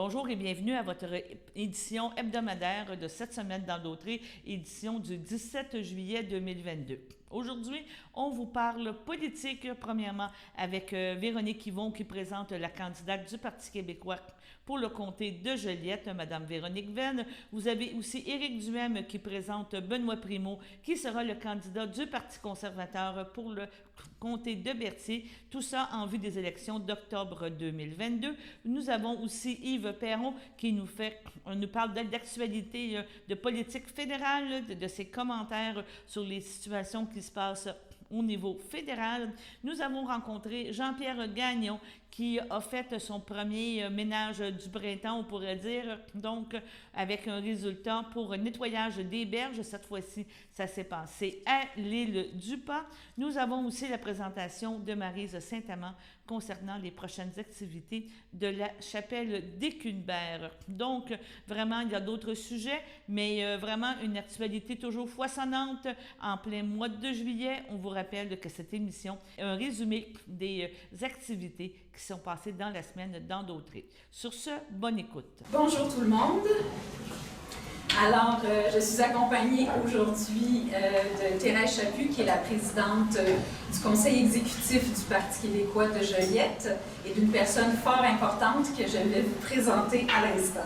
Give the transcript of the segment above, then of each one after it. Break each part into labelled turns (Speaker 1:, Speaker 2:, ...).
Speaker 1: Bonjour et bienvenue à votre édition hebdomadaire de cette semaine dans Dautré, édition du 17 juillet 2022. Aujourd'hui, on vous parle politique, premièrement, avec Véronique Yvon qui présente la candidate du Parti québécois pour le comté de Joliette, Mme Véronique Venn. Vous avez aussi Éric Duhem qui présente Benoît Primeau, qui sera le candidat du Parti conservateur pour le comté de Berthier. Tout ça en vue des élections d'octobre 2022. Nous avons aussi Yves Perron qui nous parle d'actualité de politique fédérale, de ses commentaires sur les situations qui se passent au niveau fédéral. Nous avons rencontré Jean-Pierre Gagnon qui a fait son premier ménage du printemps, on pourrait dire, donc avec un résultat pour nettoyage des berges. Cette fois-ci, ça s'est passé à l'île du Pas. Nous avons aussi la présentation de Maryse Saint-Amand concernant les prochaines activités de la chapelle d'Écunebert. Donc, vraiment, il y a d'autres sujets, mais vraiment une actualité toujours foisonnante en plein mois de juillet. On vous rappelle que cette émission est un résumé des activités qui sont passées dans la semaine dans Dautré. Sur ce, bonne écoute.
Speaker 2: Bonjour tout le monde. Alors, je suis accompagnée aujourd'hui de Thérèse Chaput, qui est la présidente du conseil exécutif du Parti québécois de Joliette et d'une personne fort importante que je vais vous présenter à l'instant.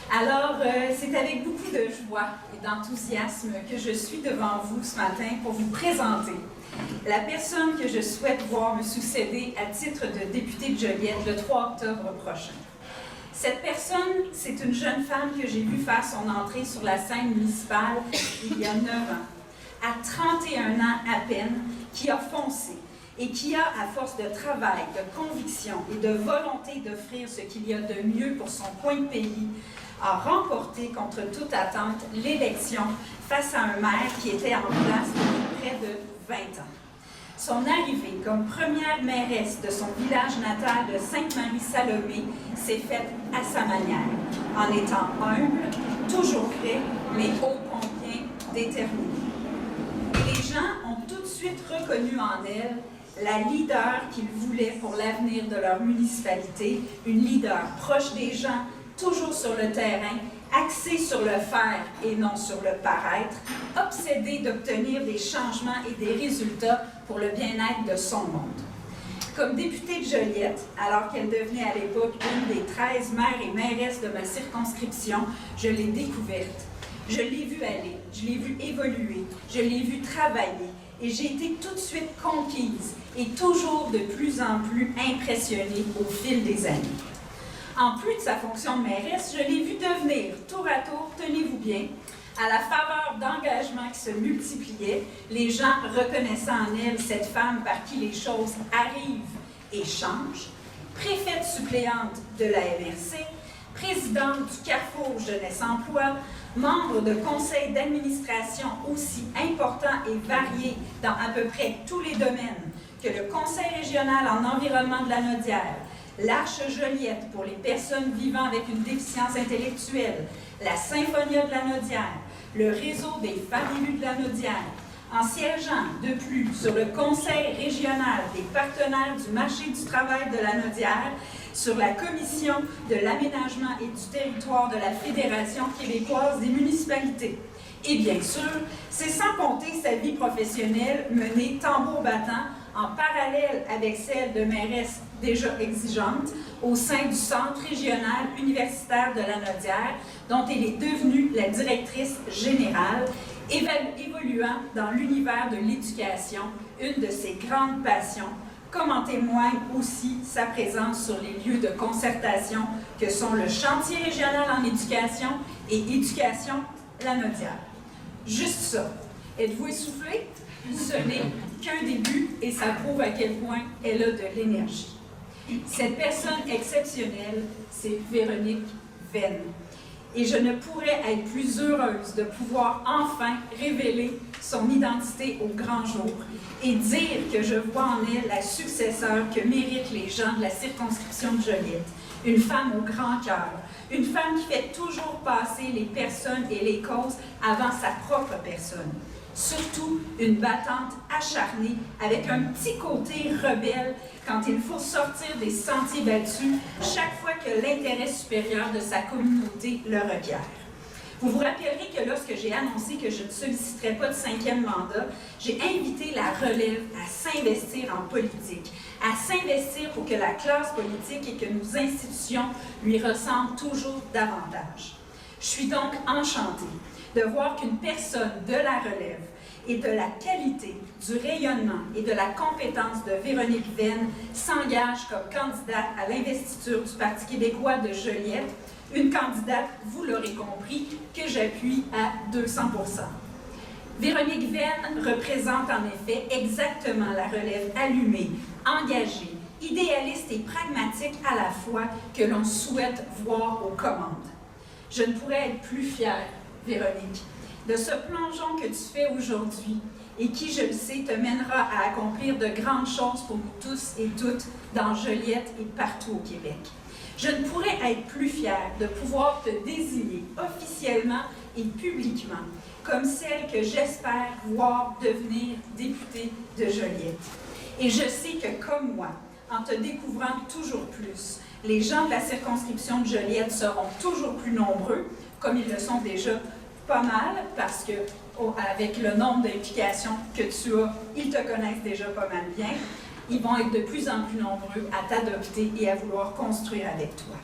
Speaker 2: Alors, c'est avec beaucoup de joie et d'enthousiasme que je suis devant vous ce matin pour vous présenter la personne que je souhaite voir me succéder à titre de députée de Joliette le 3 octobre prochain. Cette personne, c'est une jeune femme que j'ai vue faire son entrée sur la scène municipale il y a 9 ans, à 31 ans à peine, qui a foncé et qui a, à force de travail, de conviction et de volonté d'offrir ce qu'il y a de mieux pour son coin de pays, a remporté contre toute attente l'élection face à un maire qui était en place depuis près de 20 ans. Son arrivée comme première mairesse de son village natal de Sainte-Marie-Salomé s'est faite à sa manière, en étant humble, toujours prêt, mais ô combien déterminé. Et les gens ont tout de suite reconnu en elle la leader qu'ils voulaient pour l'avenir de leur municipalité, une leader proche des gens, toujours sur le terrain, axée sur le faire et non sur le paraître, obsédée d'obtenir des changements et des résultats pour le bien-être de son monde. Comme députée de Joliette, alors qu'elle devenait à l'époque une des 13 maires et mairesses de ma circonscription, je l'ai découverte. Je l'ai vue aller, je l'ai vue évoluer, je l'ai vue travailler et j'ai été tout de suite conquise et toujours de plus en plus impressionnée au fil des années. En plus de sa fonction de mairesse, je l'ai vue devenir, tour à tour, tenez-vous bien, à la faveur d'engagements qui se multipliaient, les gens reconnaissant en elle cette femme par qui les choses arrivent et changent, préfète suppléante de la MRC, présidente du Carrefour Jeunesse Emploi, membre de conseils d'administration aussi importants et variés dans à peu près tous les domaines que le Conseil régional en environnement de la Naudière, l'Arche Joliette pour les personnes vivant avec une déficience intellectuelle, la Symphonia de la Naudière, le réseau des femmes élues de la Naudière, en siégeant de plus sur le Conseil régional des partenaires du marché du travail de la Naudière, sur la Commission de l'aménagement et du territoire de la Fédération québécoise des municipalités. Et bien sûr, c'est sans compter sa vie professionnelle menée tambour battant en parallèle avec celle de mairesse déjà exigeante au sein du Centre régional universitaire de la Naudière, dont elle est devenue la directrice générale, évoluant dans l'univers de l'éducation, une de ses grandes passions, comme en témoigne aussi sa présence sur les lieux de concertation que sont le Chantier régional en éducation et Éducation la Naudière. Juste ça. Êtes-vous essoufflé? Ce n'est qu'un début et ça prouve à quel point elle a de l'énergie. Cette personne exceptionnelle, c'est Véronique Venn. Et je ne pourrais être plus heureuse de pouvoir enfin révéler son identité au grand jour et dire que je vois en elle la successeur que méritent les gens de la circonscription de Joliette. Une femme au grand cœur, une femme qui fait toujours passer les personnes et les causes avant sa propre personne. Surtout une battante acharnée avec un petit côté rebelle quand il faut sortir des sentiers battus chaque fois que l'intérêt supérieur de sa communauté le requiert. Vous vous rappellerez que lorsque j'ai annoncé que je ne solliciterais pas de 5e mandat, j'ai invité la relève à s'investir en politique, à s'investir pour que la classe politique et que nos institutions lui ressemblent toujours davantage. Je suis donc enchantée de voir qu'une personne de la relève et de la qualité, du rayonnement et de la compétence de Véronique Venn s'engage comme candidate à l'investiture du Parti québécois de Joliette, une candidate, vous l'aurez compris, que j'appuie à 200%. Véronique Venn représente en effet exactement la relève allumée, engagée, idéaliste et pragmatique à la fois que l'on souhaite voir aux commandes. Je ne pourrais être plus fière, Véronique, de ce plongeon que tu fais aujourd'hui et qui, je le sais, te mènera à accomplir de grandes choses pour nous tous et toutes dans Joliette et partout au Québec. Je ne pourrais être plus fière de pouvoir te désigner officiellement et publiquement comme celle que j'espère voir devenir députée de Joliette. Et je sais que, comme moi, en te découvrant toujours plus, les gens de la circonscription de Joliette seront toujours plus nombreux, comme ils le sont déjà pas mal, parce que avec le nombre d'implications que tu as, ils te connaissent déjà pas mal bien. Ils vont être de plus en plus nombreux à t'adopter et à vouloir construire avec toi.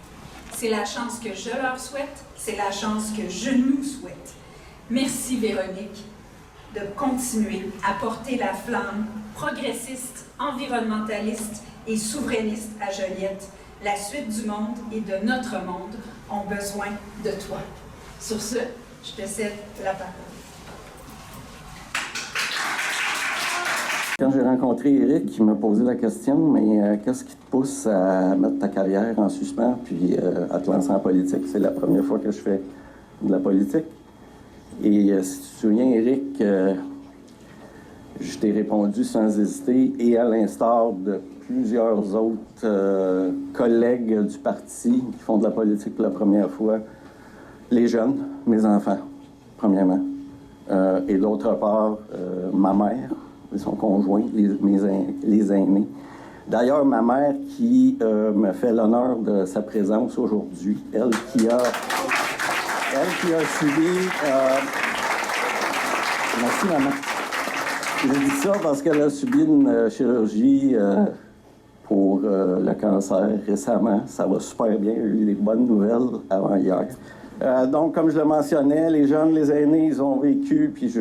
Speaker 2: C'est la chance que je leur souhaite, c'est la chance que je nous souhaite. Merci Véronique de continuer à porter la flamme progressiste, environnementaliste et souverainiste à Joliette. La suite du monde et de notre monde ont besoin de toi. Sur ce, je te cède la parole.
Speaker 3: Quand j'ai rencontré Éric, il m'a posé la question, mais qu'est-ce qui te pousse à mettre ta carrière en suspens puis à te lancer en politique? C'est la première fois que je fais de la politique. Et si tu te souviens, Éric, je t'ai répondu sans hésiter et à l'instar de plusieurs autres collègues du parti qui font de la politique pour la première fois, les jeunes, mes enfants, premièrement, et d'autre part, ma mère, et son conjoint, les aînés. D'ailleurs, ma mère qui me fait l'honneur de sa présence aujourd'hui, elle qui a subi... Merci, maman. Je dis ça parce qu'elle a subi une chirurgie pour le cancer récemment. Ça va super bien. J'ai eu des bonnes nouvelles avant hier. Donc, comme je le mentionnais, les jeunes, les aînés, ils ont vécu, puis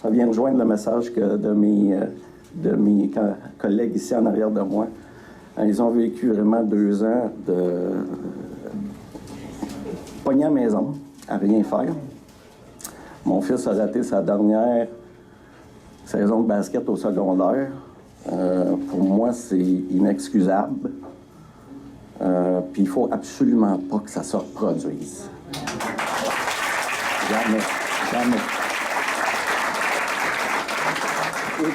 Speaker 3: ça vient de joindre le message de mes collègues ici en arrière de moi. Ils ont vécu vraiment 2 ans de pogner à la maison, à rien faire. Mon fils a raté sa dernière saison de basket au secondaire. Pour moi, c'est inexcusable. Puis il ne faut absolument pas que ça se reproduise. Jamais. Jamais. Et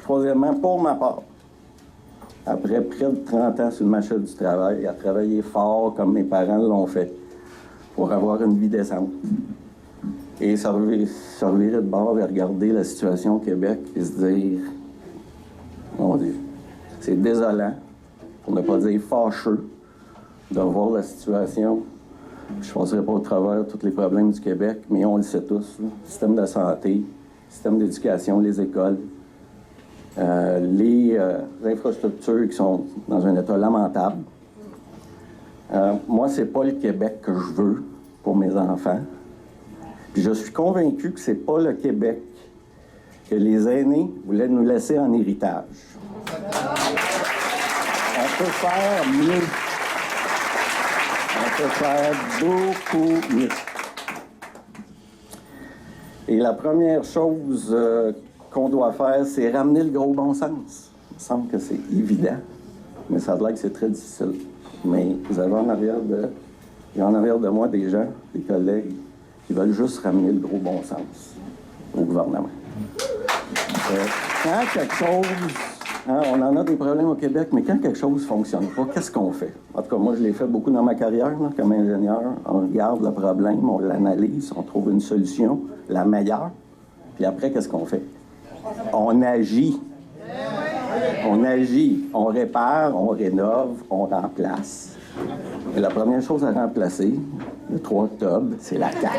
Speaker 3: troisièmement, pour ma part, après près de 30 ans sur le marché du travail, à travailler fort comme mes parents l'ont fait pour avoir une vie décente. Et se revirer de bord et regarder la situation au Québec et se dire, mon Dieu, c'est désolant, pour ne pas dire fâcheux, de voir la situation. Je ne passerai pas au travers tous les problèmes du Québec, mais on le sait tous, là. Système de santé, système d'éducation, les écoles, les infrastructures qui sont dans un état lamentable. Moi, c'est pas le Québec que je veux pour mes enfants. Puis je suis convaincu que c'est pas le Québec que les aînés voulaient nous laisser en héritage. On peut faire mieux. On peut faire beaucoup mieux. Et la première chose qu'on doit faire, c'est ramener le gros bon sens. Il me semble que c'est évident, mais ça a l'air que c'est très difficile. Mais vous avez en arrière de moi des gens, des collègues, qui veulent juste ramener le gros bon sens au gouvernement. Quand quelque chose... on en a des problèmes au Québec, mais quand quelque chose ne fonctionne pas, qu'est-ce qu'on fait? En tout cas, moi, je l'ai fait beaucoup dans ma carrière, là, comme ingénieur. On regarde le problème, on l'analyse, on trouve une solution, la meilleure, Puis après, qu'est-ce qu'on fait? On agit. On agit. On répare, on rénove, on remplace. Et la première chose à remplacer, le 3 octobre, c'est la CAQ.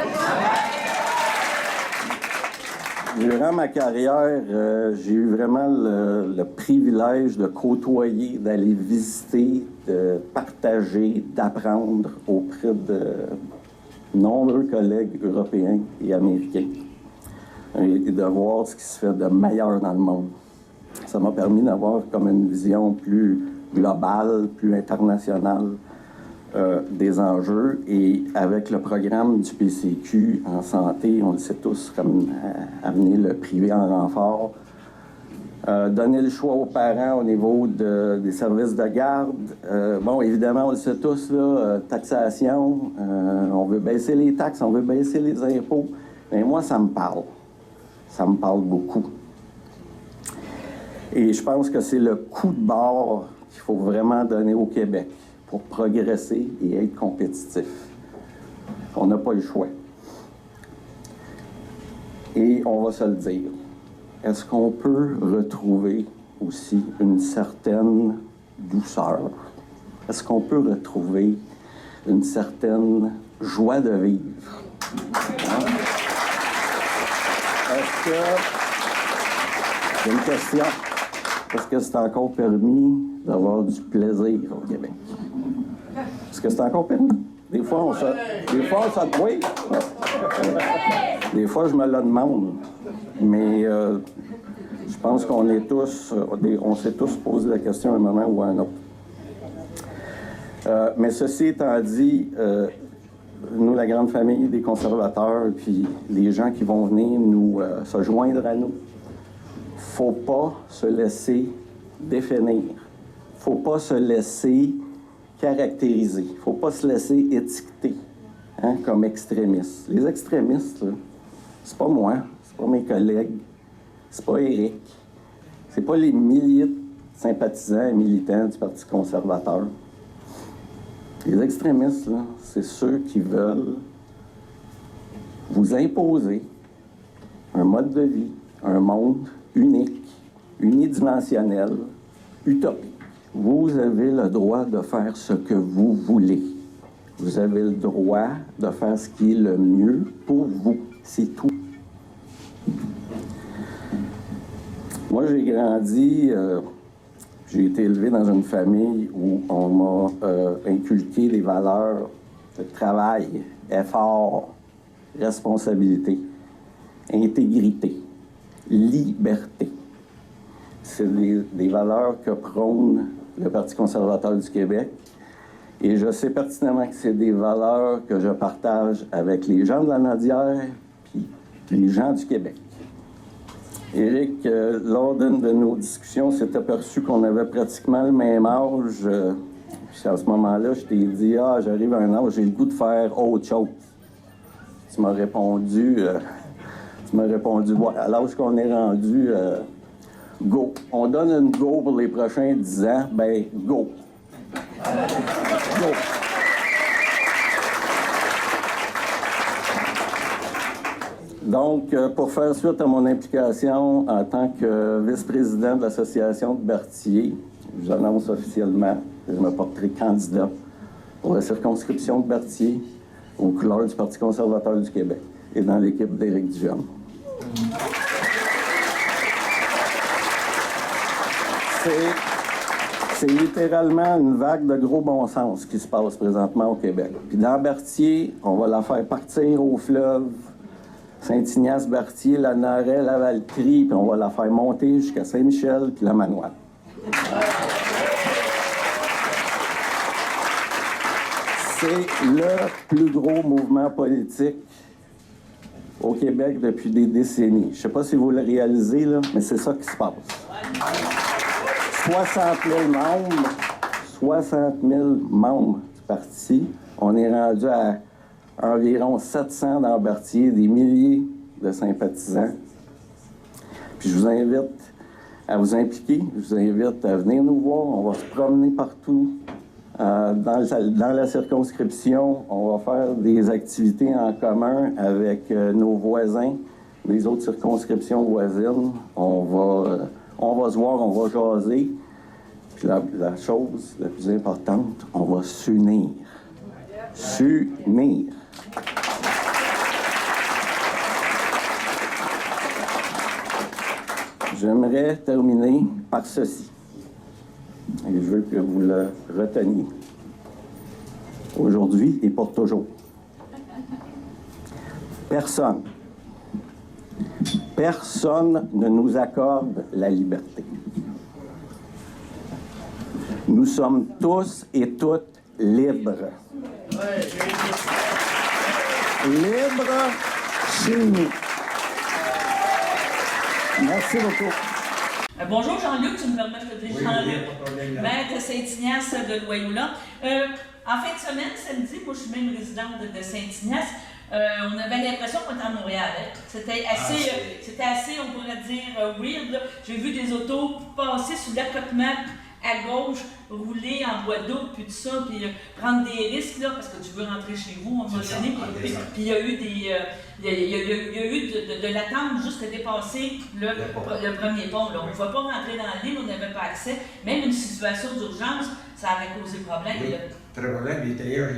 Speaker 3: Durant ma carrière, j'ai eu vraiment le privilège de côtoyer, d'aller visiter, de partager, d'apprendre auprès de nombreux collègues européens et américains et de voir ce qui se fait de meilleur dans le monde. Ça m'a permis d'avoir comme une vision plus globale, plus internationale des enjeux. Et avec le programme du PCQ en santé, on le sait tous, comme amener le privé en renfort, donner le choix aux parents au niveau des services de garde. Bon, évidemment, on le sait tous, là, taxation, on veut baisser les taxes, on veut baisser les impôts. Mais moi, ça me parle. Ça me parle beaucoup. Et je pense que c'est le coup de barre qu'il faut vraiment donner au Québec pour progresser et être compétitif. On n'a pas le choix. Et on va se le dire. Est-ce qu'on peut retrouver aussi une certaine douceur? Est-ce qu'on peut retrouver une certaine joie de vivre? Hein? Est-ce que... C'est une question. Est-ce que c'est encore permis d'avoir du plaisir au Québec? Est-ce que c'est encore permis? Des fois, on se... Oui. Des fois, je me le demande. Mais je pense qu'on est tous... on s'est tous posé la question à un moment ou à un autre. Mais ceci étant dit, nous, la grande famille des conservateurs, puis les gens qui vont venir nous se joindre à nous, faut pas se laisser définir. Faut pas se laisser caractériser. Faut pas se laisser étiqueter comme extrémiste. Les extrémistes, là, c'est pas moi, c'est pas mes collègues, c'est pas Éric, c'est pas les milliers de sympathisants et militants du Parti conservateur. Les extrémistes, là, c'est ceux qui veulent vous imposer un mode de vie, un monde unique, unidimensionnel, utopique. Vous avez le droit de faire ce que vous voulez. Vous avez le droit de faire ce qui est le mieux pour vous. C'est tout. Moi, j'ai grandi, j'ai été élevé dans une famille où on m'a inculqué des valeurs de travail, effort, responsabilité, intégrité, liberté. C'est des valeurs que prône le Parti conservateur du Québec. Et je sais pertinemment que c'est des valeurs que je partage avec les gens de la Nadière puis les gens du Québec. Éric, lors d'une de nos discussions, s'est aperçu qu'on avait pratiquement le même âge. Puis à ce moment-là, je t'ai dit « Ah, j'arrive à un âge, j'ai le goût de faire autre chose. » Tu m'as répondu, à l'âge qu'on est rendu, go. On donne une go pour les prochains 10 ans, ben go. Go. Donc, pour faire suite à mon implication en tant que vice-président de l'Association de Berthier, j'annonce officiellement que je me porterai candidat pour la circonscription de Berthier aux couleurs du Parti conservateur du Québec et dans l'équipe d'Éric Duhem. C'est littéralement une vague de gros bon sens qui se passe présentement au Québec. Puis dans Berthier, on va la faire partir au fleuve Saint-Ignace-Berthier, la Narey, la Valtrie, puis on va la faire monter jusqu'à Saint-Michel puis la Manoire. C'est le plus gros mouvement politique au Québec depuis des décennies. Je ne sais pas si vous le réalisez, là, mais c'est ça qui se passe. 60 000 membres du parti. On est rendu à environ 700 dans Berthier, des milliers de sympathisants. Puis je vous invite à vous impliquer, je vous invite à venir nous voir. On va se promener partout dans la circonscription. On va faire des activités en commun avec nos voisins les autres circonscriptions voisines. On va se voir, on va jaser. Puis la chose la plus importante, on va s'unir. S'unir. J'aimerais terminer par ceci. Et je veux que vous le reteniez. Aujourd'hui et pour toujours. Personne ne nous accorde la liberté. Nous sommes tous et toutes libres. Libres chez nous. Merci beaucoup.
Speaker 1: Bonjour Jean-Luc, tu me permets de te dire Jean-Luc, maire de Saint-Ignace de Loyola. En fin de semaine, samedi, moi je suis même résidente de Saint-Ignace. On avait l'impression qu'on était à Montréal. Hein. C'était assez, on pourrait dire, weird. J'ai vu des autos passer sous l'accotement à gauche, rouler en bois d'eau, puis tout ça, puis prendre des risques, là, parce que tu veux rentrer chez vous, à un moment donné. Puis il y a eu de l'attente jusqu'à dépasser le premier pont. Là. On ne pouvait pas rentrer dans l'île, on n'avait pas accès. Même une situation d'urgence, ça avait causé problème.
Speaker 4: Oui, très problème. Et d'ailleurs,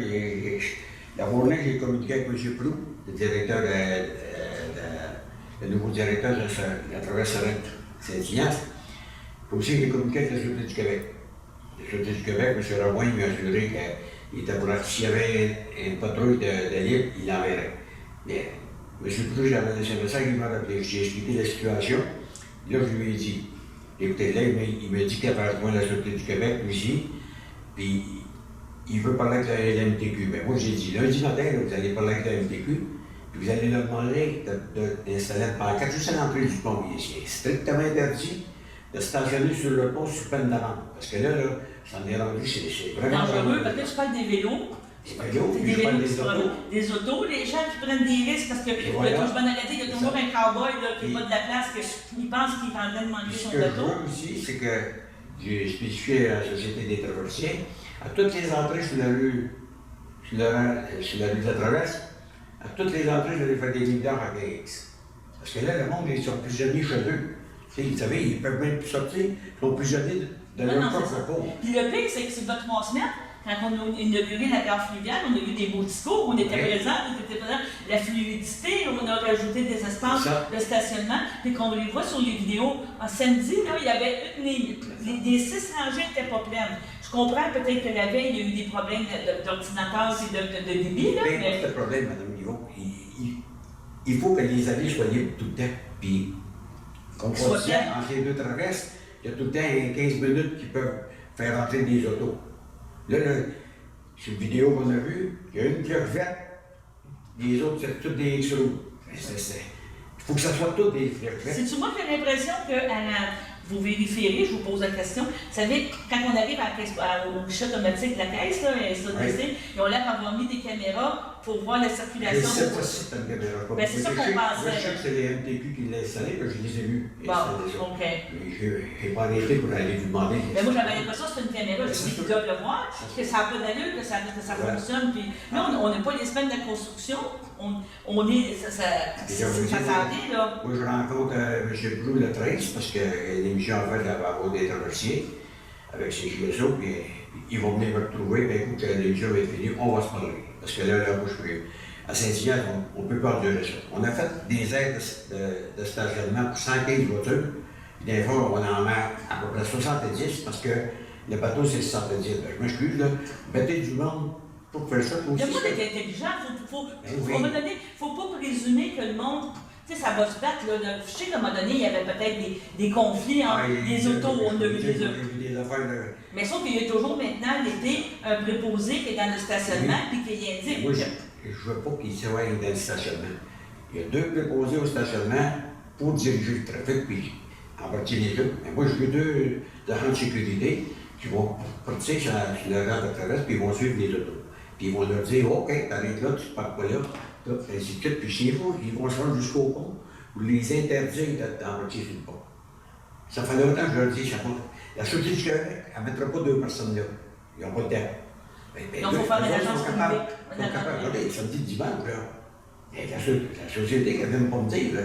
Speaker 4: la journée, j'ai communiqué avec M. Plou, le nouveau directeur de la traversée Saint-Ignace. Aussi, j'ai communiqué avec la Sûreté du Québec. La Sûreté du Québec, M. Raboin m'a assuré qu'il était pour s'il y avait une patrouille de l'île, il l'enverrait. Mais M. Plou, j'avais laissé un message, il m'a rappelé. J'ai expliqué la situation. Là, je lui ai dit, écoutez, là, il m'a dit qu'il avait rejoint la Sûreté du Québec, lui aussi, puis il veut parler avec la MTQ. Mais moi, j'ai dit, lundi matin, là, vous allez parler avec la MTQ, puis vous allez leur demander d'installer une pancarte juste à l'entrée du pont. C'est strictement interdit de stationner sur le pont sous peine d'amende. Parce que là, ça en est rendu, c'est vraiment
Speaker 1: dangereux. Parce que tu parles des vélos. Des autos, les gens qui prennent des risques parce que je m'en arrêter, il y a toujours un cowboy qui n'est pas de la place, qui pense qu'il est en train de manquer son auto.
Speaker 4: Ce que je veux aussi, c'est que j'ai spécifié à la Société des traversiers, à toutes les entrées sur la rue de la Traverse, à toutes les entrées, je vais faire des lumières à GX. Parce que là, le monde, ils sont prisonniers chez eux. Vous savez, ils ne peuvent même plus sortir, ils sont prisonniers de leur propre peau.
Speaker 1: Puis le pire, c'est que c'est votre 3 semaines. Quand on a inauguré la gare fluviale, on a eu des beaux discours, on était présents, la fluidité, on a rajouté des espaces de stationnement, puis qu'on les voit sur les vidéos. En samedi, là, il y avait des 6 rangées n'étaient pas pleines. Je comprends peut-être que la veille, il y a eu des problèmes d'ordinateur et de débit. Là,
Speaker 4: mais le problème, Mme Yvon, il faut que les allées soient libres tout le temps. Puis, comme on disait, entre les deux traverses, il y a tout le temps 15 minutes qui peuvent faire entrer des autos. Là, sur la vidéo qu'on a vue, il y a une qui est verte, les autres, c'est toutes des X-roues. Il faut que ça soit toutes des vertes.
Speaker 1: C'est-tu moi qui ai l'impression que vous vérifierez, je vous pose la question. Vous savez, quand on arrive au guichet automatique de la caisse, là, SADC, ils ont l'air d'avoir mis des caméras pour voir la circulation.
Speaker 4: Je ne sais pas si c'est une caméra.
Speaker 1: Ben, c'est ça qu'on pensait.
Speaker 4: Je sais que c'est les MTQ qui l'ont installé, que je les ai vus.
Speaker 1: Bon, OK.
Speaker 4: Mais je n'ai pas arrêté pour aller lui demander.
Speaker 1: Mais moi, j'avais l'impression que c'était une caméra. Je dis qu'ils doivent le voir, que ça n'a pas d'allure, que ça fonctionne. Puis, là, on n'est pas les semaines de la construction. On est. Ça s'en vient, là.
Speaker 4: Moi, je rencontre M. Blou le 13 parce qu'il y a une émission en fait à avoir des traversiers avec ses GSO. Puis ils vont venir me retrouver. Puis écoute, l'émission va être finie, on va se parler. Parce que là, moi, je suis à Saint-Ignace, on ne peut pas endurer ça. On a fait des aides de stationnement pour 115 voitures. Puis des fois, on en met à peu près 70 parce que le bateau, c'est 70. Je m'excuse, là. Mettez du monde pour faire ça.
Speaker 1: Il y a pas d'être intelligent. À un moment donné, il ne faut pas présumer que le monde. Tu sais, ça va se battre. Là. Je sais qu'à un moment donné, il y avait peut-être des conflits entre les autos. On a vu des affaires. Mais sauf qu'il y a toujours maintenant l'été un préposé qui est dans le stationnement et qui est indique.
Speaker 4: Moi, je ne veux pas qu'il soit dans le stationnement. Il y a 2 préposés au stationnement pour diriger le trafic puis embarquer les autres. Mais moi, je veux 2 agents de sécurité qui vont partir sur la rade de traverse puis ils vont suivre les autos. Puis ils vont leur dire, OK, t'arrêtes là, tu ne pars pas là. Ainsi de suite, puis chez vous, ils vont se rendre jusqu'au pont, vous les interdire d'embarquer sur le pont. Ça fait longtemps que je leur dis, la Sûreté du Québec, elle ne mettra pas 2 personnes là. Ils n'ont pas de temps.
Speaker 1: Donc, il faut faire une agence privée.
Speaker 4: Regardez, samedi, dimanche, là. La Société qui vient de me dire, là,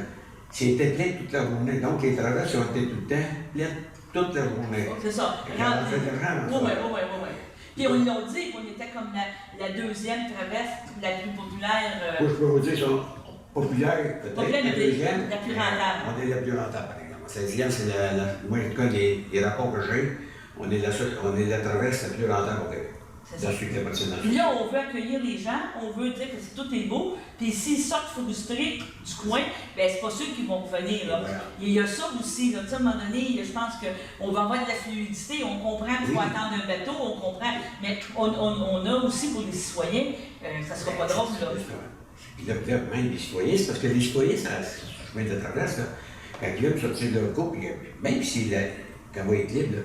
Speaker 4: c'était plein toute la journée. Donc, les traverses ont été tout le temps pleines toute la journée.
Speaker 1: C'est ça.
Speaker 4: On a fait de l'argent.
Speaker 1: Oui. Puis on l'a dit qu'on était comme la deuxième traverse la plus populaire.
Speaker 4: Moi, je peux vous dire, ils sont populaires, peut-être.
Speaker 1: Populaire,
Speaker 4: La deuxième.
Speaker 1: la plus rentable.
Speaker 4: On est la plus rentable, par exemple. La 16e, c'est moi, en tout cas, les rapports que j'ai, on est la traverse la plus rentable au Québec.
Speaker 1: C'est ça.
Speaker 4: Dans
Speaker 1: Puis là, on veut accueillir les gens, on veut dire que tout est beau, puis s'ils sortent frustrés du coin, bien, c'est pas sûr qu'ils vont revenir. Là.
Speaker 4: Voilà.
Speaker 1: Il y a ça aussi, là. Tu sais, à un moment donné, je pense qu'on va avoir de la fluidité, on comprend qu'il faut attendre un bateau, on comprend, mais on a aussi pour les citoyens, ça sera pas drôle. Là.
Speaker 4: Puis là, même les citoyens, c'est parce que les citoyens, ça se met de traverse, là, quand ils veulent sortir de leur cours, puis même si quand on va être libre, là,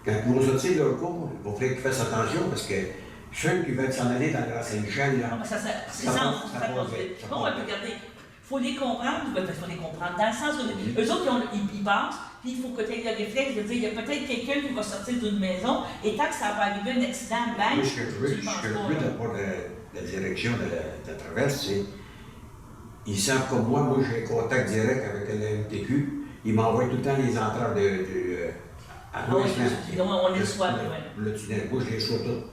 Speaker 4: quand ils vont sortir de leur cours, il va falloir qu'ils fassent attention parce que ceux qui veulent s'en aller dans le Grand-Saint-Michel, là.
Speaker 1: Non, mais ça
Speaker 4: passe vite.
Speaker 1: bon, regardez, il faut les comprendre, dans le sens où eux autres, ils passent, puis il faut que tu aies le réflexe de dire, il y a peut-être quelqu'un qui va sortir d'une maison, et tant que ça va arriver un accident, bang,
Speaker 4: Moi, ce que je veux de la part de la direction de la traverse, c'est ils savent comme moi j'ai contact direct avec la MTQ, ils m'envoient tout le temps les entraves à l'ouest.
Speaker 1: On les reçoit,
Speaker 4: le tunnel, moi je les reçois tous.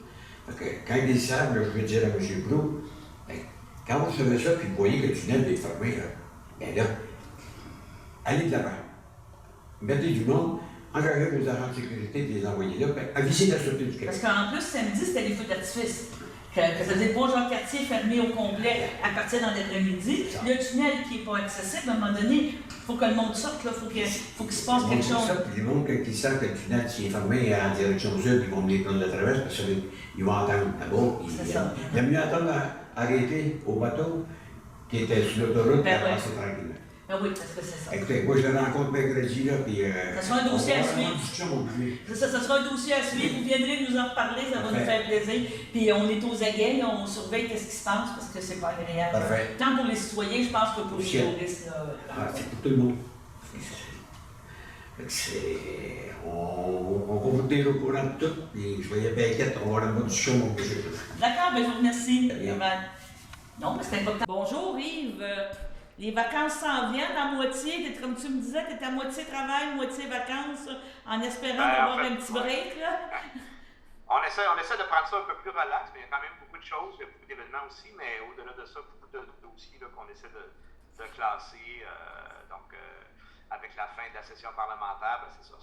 Speaker 4: Quand ils le savent, là, je vais dire à M. Brou, ben, quand vous savez ça, puis vous voyez que le tunnel est fermé, là, ben là, allez de l'avant. Mettez du monde, engagez vos agents de sécurité et les envoyer là, ben, avisez la Sûreté du Québec.
Speaker 1: Parce qu'en plus, samedi, c'était les feux d'artifice. Ça veut dire Bois-Jean-Cartier fermé au complet à partir dans l'après-midi. Le tunnel qui n'est pas accessible, à un moment donné, il faut que le monde sorte, il faut qu'il se passe quelque chose.
Speaker 4: Les gens qui savent que le tunnel s'il est fermé en direction sud, ils vont venir prendre la traverse parce qu'ils vont entendre là-bas. Il y a mieux attendre arrêter au bateau qui était sur l'autoroute et avancer tranquillement.
Speaker 1: Ah oui, parce que c'est ça.
Speaker 4: Écoutez, moi je le rencontre mercredi, là, puis.
Speaker 1: Ça sera un dossier à suivre.
Speaker 4: Ça
Speaker 1: sera un dossier à suivre. Vous viendrez nous en reparler, ça va nous faire plaisir. Puis on est aux aguets, là, on surveille ce qui se passe parce que c'est pas agréable.
Speaker 4: Parfait.
Speaker 1: Tant pour les citoyens, je pense que pour les touristes.
Speaker 4: C'est pour tout le monde. On va vous tenir au courant de tout, puis soyez bien inquiète, on va avoir le mode du show, mon monsieur.
Speaker 1: D'accord, ben je vous remercie. Non, mais c'est important. Bonjour Yves. Les vacances s'en viennent à moitié. Comme tu me disais, tu es à moitié travail, moitié vacances, en espérant avoir un petit break. Là.
Speaker 5: On essaie de prendre ça un peu plus relax, mais il y a quand même beaucoup de choses, il y a beaucoup d'événements aussi, mais au-delà de ça, beaucoup de dossiers qu'on essaie de classer. Avec la fin de la session parlementaire, ben c'est ça,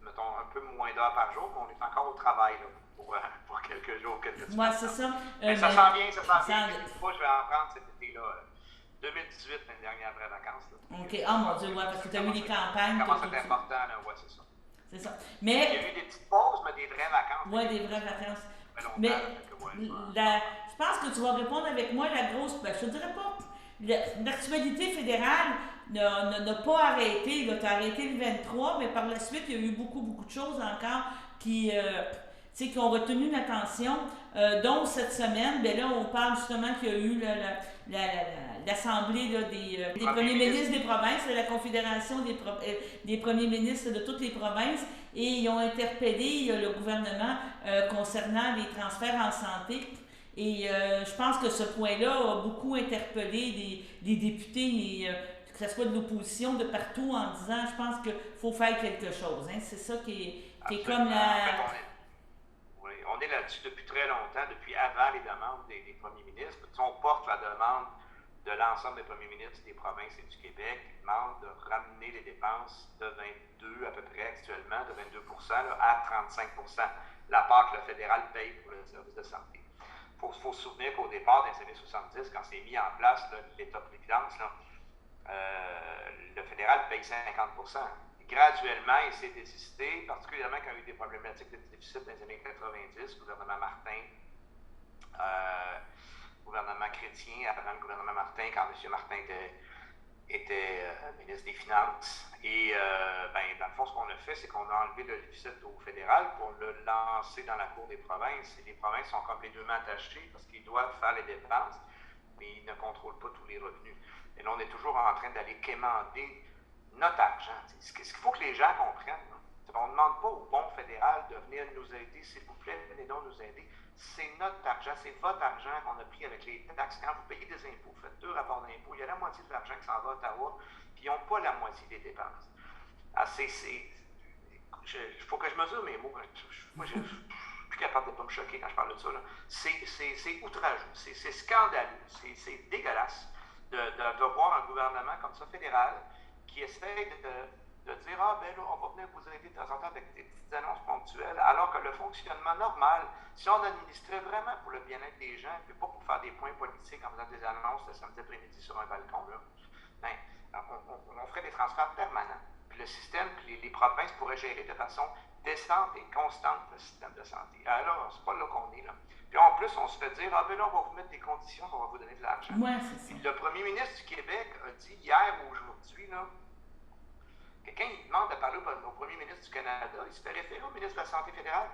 Speaker 5: mettons un peu moins d'heures par jour, mais on est encore au travail là, pour quelques jours, quelques semaines.
Speaker 1: Oui, c'est ça.
Speaker 5: Mais ça s'en vient. Moi, je vais en prendre cet été-là. 2018, l'année dernière, après vacances. Là.
Speaker 1: OK. Oh mon Dieu, ouais, parce que tu as eu des campagnes.
Speaker 5: Ça commence à être important, là, ouais, c'est ça.
Speaker 1: C'est ça. Mais.
Speaker 5: Il y a eu des petites pauses, mais des vraies vacances.
Speaker 1: Oui, des vraies vacances.
Speaker 5: Mais
Speaker 1: je pense que tu vas répondre avec moi la grosse. Ben, je te dirais pas. L'actualité fédérale n'a pas arrêté. Tu as arrêté le 23, mais par la suite, il y a eu beaucoup de choses encore qui ont retenu l'attention. Donc, cette semaine, ben là, on parle justement qu'il y a eu l'Assemblée des premiers ministres des provinces, la Confédération des premiers ministres de toutes les provinces, et ils ont interpellé le gouvernement concernant les transferts en santé. Et je pense que ce point-là a beaucoup interpellé les députés, que ce soit de l'opposition, de partout, en disant, je pense qu'il faut faire quelque chose. Hein. C'est ça qui est comme la...
Speaker 5: On est là-dessus depuis très longtemps, depuis avant les demandes des premiers ministres. On porte la demande de l'ensemble des premiers ministres des provinces et du Québec qui demandent de ramener les dépenses de 22 à peu près actuellement, de 22 là, à 35 la part que le fédéral paye pour le service de santé. Il faut se souvenir qu'au départ, dans les années 70, quand c'est mis en place l'État-providence, le fédéral paye 50 Graduellement, il s'est désisté, particulièrement quand il y a eu des problématiques de déficit dans les années 90, gouvernement Martin, gouvernement Chrétien, avant le gouvernement Martin, quand M. Martin était ministre des Finances. Et dans le fond, ce qu'on a fait, c'est qu'on a enlevé le déficit au fédéral pour le lancer dans la Cour des provinces. Et les provinces sont comme les deux mains attachées parce qu'ils doivent faire les dépenses, mais ils ne contrôlent pas tous les revenus. Et là, on est toujours en train d'aller quémander notre argent. Ce qu'il faut que les gens comprennent, On ne demande pas au bon fédéral de venir nous aider, s'il vous plaît, venez donc nous aider. C'est notre argent, c'est votre argent qu'on a pris avec les taxes. Quand vous payez des impôts, vous faites 2 rapports d'impôts, il y a la moitié de l'argent qui s'en va à Ottawa, puis ils n'ont pas la moitié des dépenses. Il faut que je mesure mes mots. Moi, je ne suis plus capable de ne pas me choquer quand je parle de ça. C'est outrageux, c'est scandaleux, c'est dégueulasse de voir un gouvernement comme ça, fédéral, qui essaie de dire « Ah, ben là, on va venir vous aider de temps en temps avec des petites annonces ponctuelles », alors que le fonctionnement normal, si on administrait vraiment pour le bien-être des gens, et pas pour faire des points politiques en faisant des annonces le samedi après-midi sur un balcon, là, ben, on ferait des transferts permanents. Puis le système, puis les provinces pourraient gérer de façon décente et constante le système de santé. Alors, c'est pas là qu'on est, là. Puis en plus, on se fait dire « Ah, ben là, on va vous mettre des conditions, on va vous donner de l'argent. »
Speaker 1: Ouais, c'est ça.
Speaker 5: Puis le premier ministre du Québec a dit hier ou aujourd'hui, là, quelqu'un il demande de parler au premier ministre du Canada, il se fait référer au ministre de la Santé fédérale.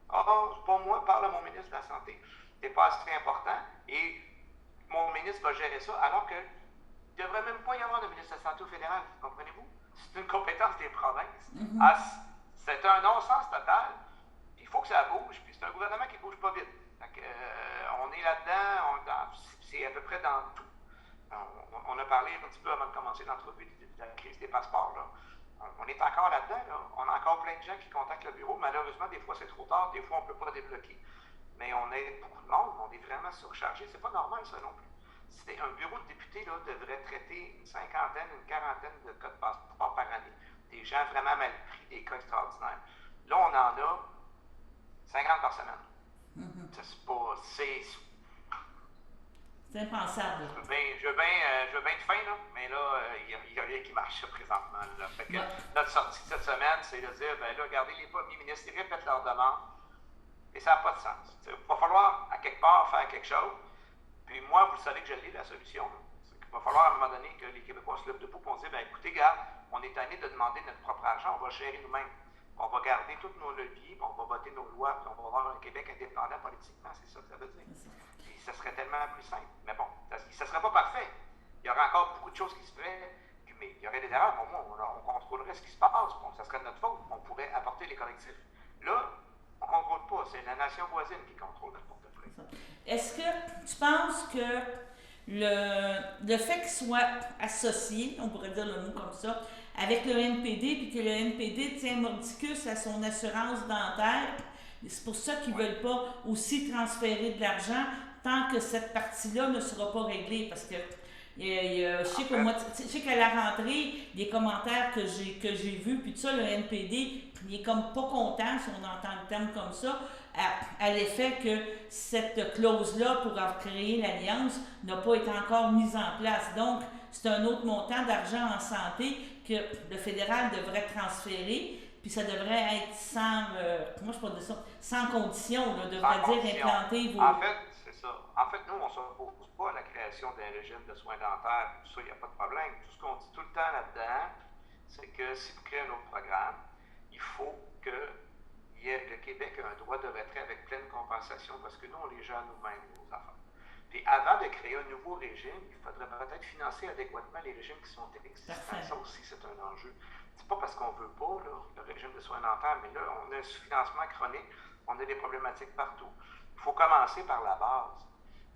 Speaker 5: Ah, c'est pas moi, parle à mon ministre de la Santé. C'est pas assez important et mon ministre va gérer ça, alors que il ne devrait même pas y avoir de ministre de la Santé au fédéral, comprenez-vous? C'est une compétence des provinces. C'est un non-sens total. Il faut que ça bouge, puis c'est un gouvernement qui ne bouge pas vite. Fait que, on est là-dedans, c'est à peu près dans tout. On a parlé un petit peu avant de commencer l'entrevue de la crise des passeports. Là. On est encore là-dedans. Là. On a encore plein de gens qui contactent le bureau. Malheureusement, des fois, c'est trop tard. Des fois, on ne peut pas débloquer. Mais on est beaucoup de monde. On est vraiment surchargé. C'est pas normal, ça non plus. Un bureau de député là, devrait traiter une cinquantaine, une quarantaine de cas de passeport par année. Des gens vraiment mal pris, des cas extraordinaires. Là, on en a 50 par semaine.
Speaker 1: C'est impensable.
Speaker 5: Je veux bien être fin, là, mais là, il n'y a rien qui marche présentement. Là. Fait que notre sortie de cette semaine, c'est de dire, ben là, regardez, les premiers ministres, ils répètent leurs demandes, et ça n'a pas de sens. Il va falloir, à quelque part, faire quelque chose. Puis moi, vous savez que je l'ai, la solution. Il va falloir, à un moment donné, que les Québécois se lèvent debout et qu'on dise, ben écoutez, gars, on est tanné de demander notre propre argent, on va gérer nous-mêmes. On va garder tous nos leviers, puis on va voter nos lois, puis on va avoir un Québec indépendant politiquement, c'est ça que ça veut dire. Puis ça serait tellement plus simple. Mais bon, ça ne serait pas parfait. Il y aurait encore beaucoup de choses qui se feraient, mais il y aurait des erreurs. Au moins, on contrôlerait ce qui se passe. Bon, ça serait de notre faute. On pourrait apporter les correctifs. Là, on ne contrôle pas. C'est la nation voisine qui contrôle notre portefeuille.
Speaker 1: Est-ce que tu penses que le fait qu'il soit associé, on pourrait dire le mot comme ça, avec le NPD, puis que le NPD tient mordicus à son assurance dentaire, c'est pour ça qu'ils ne veulent pas aussi transférer de l'argent tant que cette partie-là ne sera pas réglée, parce que je sais qu'à la rentrée, des commentaires que j'ai vus, puis tout ça, le NPD, il est comme pas content, si on entend le terme comme ça, à l'effet que cette clause-là pour créer l'alliance n'a pas été encore mise en place. Donc, c'est un autre montant d'argent en santé que le fédéral devrait transférer, puis ça devrait être sans condition, là, devrait dire implanter vos...
Speaker 5: En fait, c'est ça. En fait, nous, on ne s'oppose pas à la création d'un régime de soins dentaires. Tout ça, il n'y a pas de problème. Tout ce qu'on dit tout le temps là-dedans, c'est que si vous créez un autre programme, il faut que le Québec ait un droit de retrait avec pleine compensation, parce que nous, on les gère nous-mêmes, nos affaires. Puis avant de créer un nouveau régime, il faudrait peut-être financer adéquatement les régimes qui sont existants. Ça aussi, c'est un enjeu. C'est pas parce qu'on ne veut pas là, le régime de soins dentaires, mais là, on a un sous-financement chronique, on a des problématiques partout. Il faut commencer par la base.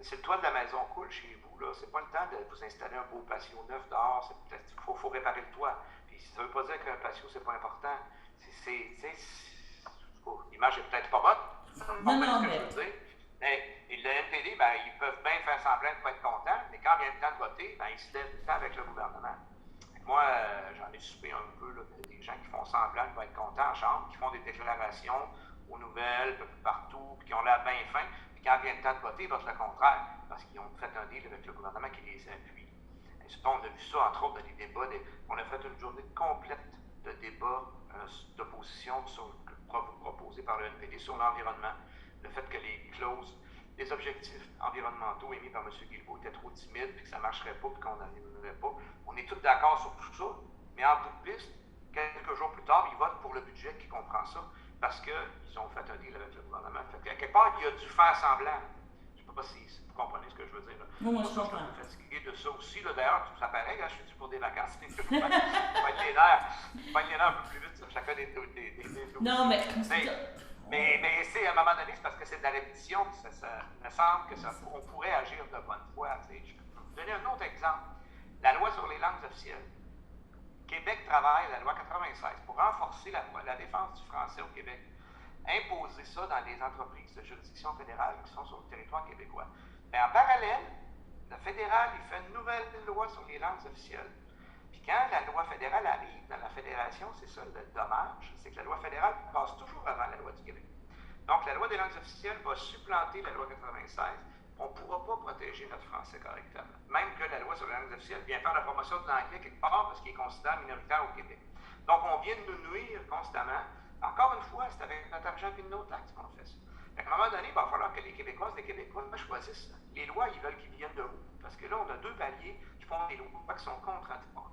Speaker 5: C'est le toit de la maison coule chez vous, là. C'est pas le temps de vous installer un beau patio neuf dehors. Il faut réparer le toit. Puis ça ne veut pas dire qu'un patio, c'est pas important. L'image est peut-être pas bonne.
Speaker 1: Non,
Speaker 5: mais... Mais le NPD, ben, ils peuvent bien faire semblant de ne pas être contents, mais quand vient le temps de voter, ben, ils se lèvent tout le temps avec le gouvernement. Moi, j'en ai soupé un peu là, des gens qui font semblant de ne pas être contents en chambre, qui font des déclarations aux nouvelles, un peu partout, puis qui ont l'air bien fins, puis quand vient le temps de voter, ils votent le contraire, parce qu'ils ont fait un deal avec le gouvernement qui les appuie. Et on a vu ça, entre autres, dans les débats. On a fait une journée complète de débats d'opposition proposés par le NPD sur l'environnement. Le fait que les clauses, les objectifs environnementaux émis par M. Guilbeault étaient trop timides, puis que ça ne marcherait pas, puis qu'on n'arriverait pas. On est tous d'accord sur tout ça, mais en bout de piste, quelques jours plus tard, ils votent pour le budget qui comprend ça, parce qu'ils ont fait un deal avec le gouvernement. Fait qu'à quelque part, il a dû faire semblant. Je ne peux pas si vous comprenez ce que je veux dire. Là.
Speaker 1: Moi, je
Speaker 5: suis un
Speaker 1: comprends.
Speaker 5: peu fatigué de ça aussi. Là. D'ailleurs, ça paraît, là, je suis dû pour des vacances. Je vais être les nerfs un peu plus vite sur chacun des
Speaker 1: Non, mais...
Speaker 5: Mais c'est à un moment donné, c'est parce que c'est de la répétition, puis ça me semble qu'on pourrait agir de bonne foi. Je vais vous donner un autre exemple. La loi sur les langues officielles. Québec travaille, la loi 96, pour renforcer la défense du français au Québec. Imposer ça dans les entreprises de juridiction fédérale qui sont sur le territoire québécois. Mais en parallèle, le fédéral, il fait une nouvelle loi sur les langues officielles. Puis quand la loi fédérale arrive dans la fédération, c'est ça le dommage, c'est que la loi fédérale passe toujours avant la loi du Québec. Donc la loi des langues officielles va supplanter la loi 96. On ne pourra pas protéger notre français correctement. Même que la loi sur les langues officielles vient faire la promotion de l'anglais quelque part parce qu'il est considéré minoritaire au Québec. Donc on vient de nous nuire constamment. Encore une fois, c'est avec notre argent et nos taxes qu'on fait ça. À un moment donné, il va falloir que les Québécoises et les Québécois choisissent. Les lois, ils veulent qu'ils viennent de où? Parce que là, on a deux paliers qui font des lois qui sont contradictoires.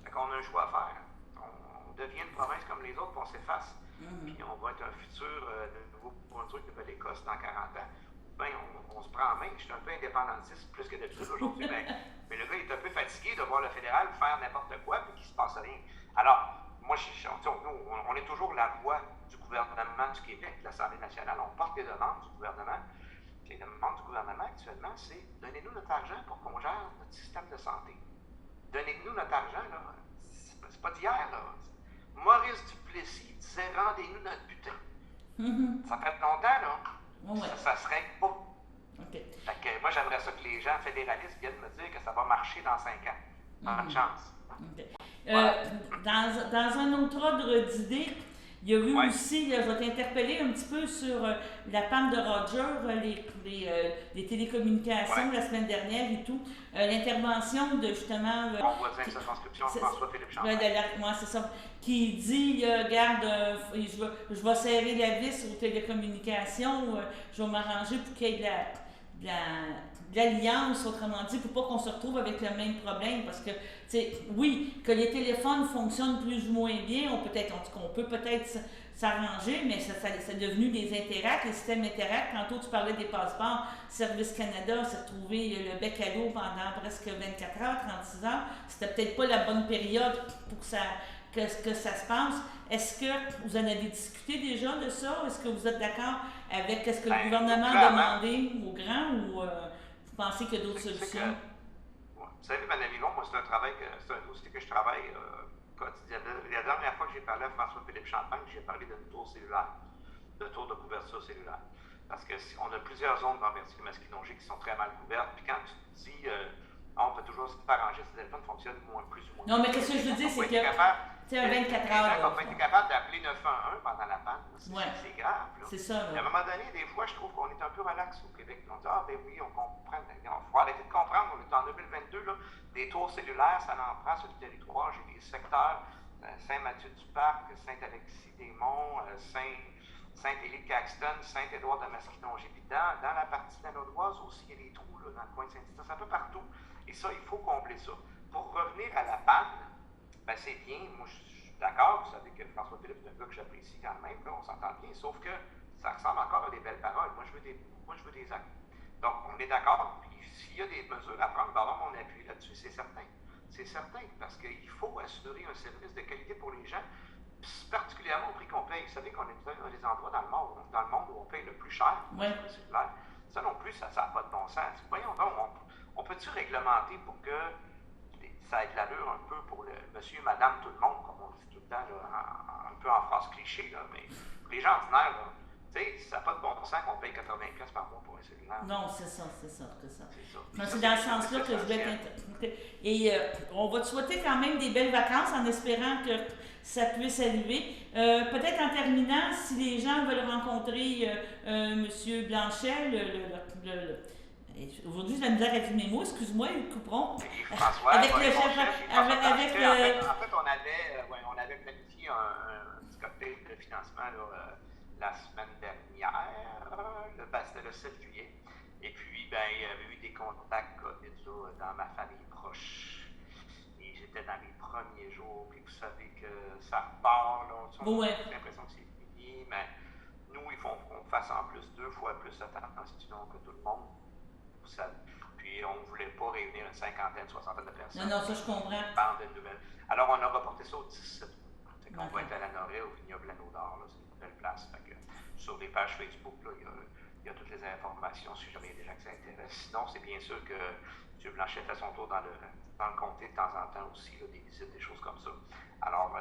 Speaker 5: Fait qu'on a un choix à faire. On devient une province comme les autres, puis on s'efface. Puis on va être un futur de Nouveau-Brunswick de l'Écosse dans 40 ans. Ben, on se prend en main. Je suis un peu indépendantiste plus que d'habitude aujourd'hui, mais le gars est un peu fatigué de voir le fédéral faire n'importe quoi et qu'il ne se passe rien. Alors, moi, on est toujours la voix du gouvernement du Québec, de l'Assemblée nationale. On porte les demandes du gouvernement. Les demandes du gouvernement actuellement, c'est donnez-nous notre argent pour qu'on gère notre système de santé. Donnez-nous notre argent, là. C'est pas d'hier, là. Maurice Duplessis disait rendez-nous notre butin. Ça fait longtemps, là. Ça se règle pas.
Speaker 1: Okay.
Speaker 5: Fait que moi, j'aimerais ça que les gens fédéralistes viennent me dire que ça va marcher dans 5 ans. Bonne chance.
Speaker 1: Okay.
Speaker 5: Voilà.
Speaker 1: Dans un autre ordre d'idée, il y a eu aussi, je vais t'interpeller un petit peu sur la panne de Roger, les télécommunications la semaine dernière et tout. L'intervention de justement...
Speaker 5: Mon voisin de circonscription, François-Philippe Champagne.
Speaker 1: Moi, c'est ça. Qui dit, regarde, je vais serrer la vis aux télécommunications, je vais m'arranger pour qu'il y ait de l'alliance, autrement dit, pour pas qu'on se retrouve avec le même problème. Parce que, oui, que les téléphones fonctionnent plus ou moins bien, on peut peut-être s'arranger, mais c'est devenu des Interact, les systèmes Interact. Tantôt, tu parlais des passeports. Service Canada s'est retrouvé le bec à l'eau pendant presque 24 heures, 36 heures. C'était peut-être pas la bonne période pour que ça se passe. Est-ce que vous en avez discuté déjà de ça? Est-ce que vous êtes d'accord avec ce que le gouvernement a demandé aux grands ou vous pensez qu'il y a d'autres solutions?
Speaker 5: Vous savez, Mme Yvon, moi, c'est un dossier que je travaille quotidiennement. La dernière fois que j'ai parlé à François-Philippe Champagne, j'ai parlé d'une tour cellulaire, de tour de couverture cellulaire. Parce qu'on a plusieurs zones dans Berthier-Masquinongé qui sont très mal couvertes. Puis quand tu te dis, on peut toujours s'arranger si le téléphone fonctionne plus ou moins.
Speaker 1: Non, mais qu'est-ce que je veux dire, c'est que c'est un 24 heures.
Speaker 5: Les gens n'ont pas été capables d'appeler 911 pendant la panne. C'est grave. Là.
Speaker 1: C'est ça. Là.
Speaker 5: À un moment donné, des fois, je trouve qu'on est un peu relax au Québec. On dit, ben oui, on comprend. Il faut arrêter de comprendre. On est en 2022, là, des tours cellulaires, ça en prend sur le territoire. J'ai des secteurs, Saint-Mathieu-du-Parc, Saint-Alexis-des-Monts, Saint-Élie-Caxton, Saint-Édouard de Masquinongé. Puis dans la partie danoise aussi, il y a des trous là, dans le coin de Saint-Eustache, un peu partout. Et ça, il faut combler ça. Pour revenir à la panne, ben c'est bien. Moi, je suis d'accord. Vous savez que François-Philippe est un gars que j'apprécie quand même. Là, on s'entend bien. Sauf que ça ressemble encore à des belles paroles. Moi, je veux des actes. Donc, on est d'accord. Puis, s'il y a des mesures à prendre, il va avoir mon appui là-dessus, c'est certain. C'est certain. Parce qu'il faut assurer un service de qualité pour les gens, particulièrement au prix qu'on paye. Vous savez qu'on est un des endroits dans le monde où on paye le plus cher.
Speaker 1: Ouais.
Speaker 5: Ça non plus, ça n'a pas de bon sens. Voyons donc, on peut-tu réglementer pour que ça ait de l'allure un peu pour le monsieur, madame, tout le monde, comme on dit tout le temps, là, un peu en phrase cliché, là, mais pour les gens ordinaires, ça n'a pas de bon sens qu'on paye 80$ par mois pour un cellulaire.
Speaker 1: Non, c'est ça. C'est dans ce sens-là que je vais t'interpréter. Et on va te souhaiter quand même des belles vacances en espérant que ça puisse arriver. Peut-être en terminant, si les gens veulent rencontrer M. Blanchet, aujourd'hui, j'ai la misère avec mes mots, excuse-moi, ils couperont.
Speaker 5: François,
Speaker 1: avec
Speaker 5: le
Speaker 1: chef.
Speaker 5: En fait, on avait planifié un petit cocktail de financement là, la semaine dernière. C'était le 7 juillet. Et puis, il y avait eu des contacts COVID là, dans ma famille proche. Et j'étais dans les premiers jours. Puis vous savez que ça repart. Là, on a l'impression que c'est fini. Mais nous, il faut qu'on fasse en plus 2 fois plus attention que tout le monde. Puis on ne voulait pas réunir une 50aine, 60aine de personnes.
Speaker 1: Non, ça je comprends.
Speaker 5: Alors on a reporté ça au 17 août. On va être à la Norée, au vignoble L'Anneau d'Or, c'est une belle place. Fait que, sur les pages Facebook, là, il y a toutes les informations si jamais il y a des gens qui s'intéressent. Sinon, c'est bien sûr que M. Blanchet fait son tour dans le comté de temps en temps aussi, là, des visites, des choses comme ça. Alors,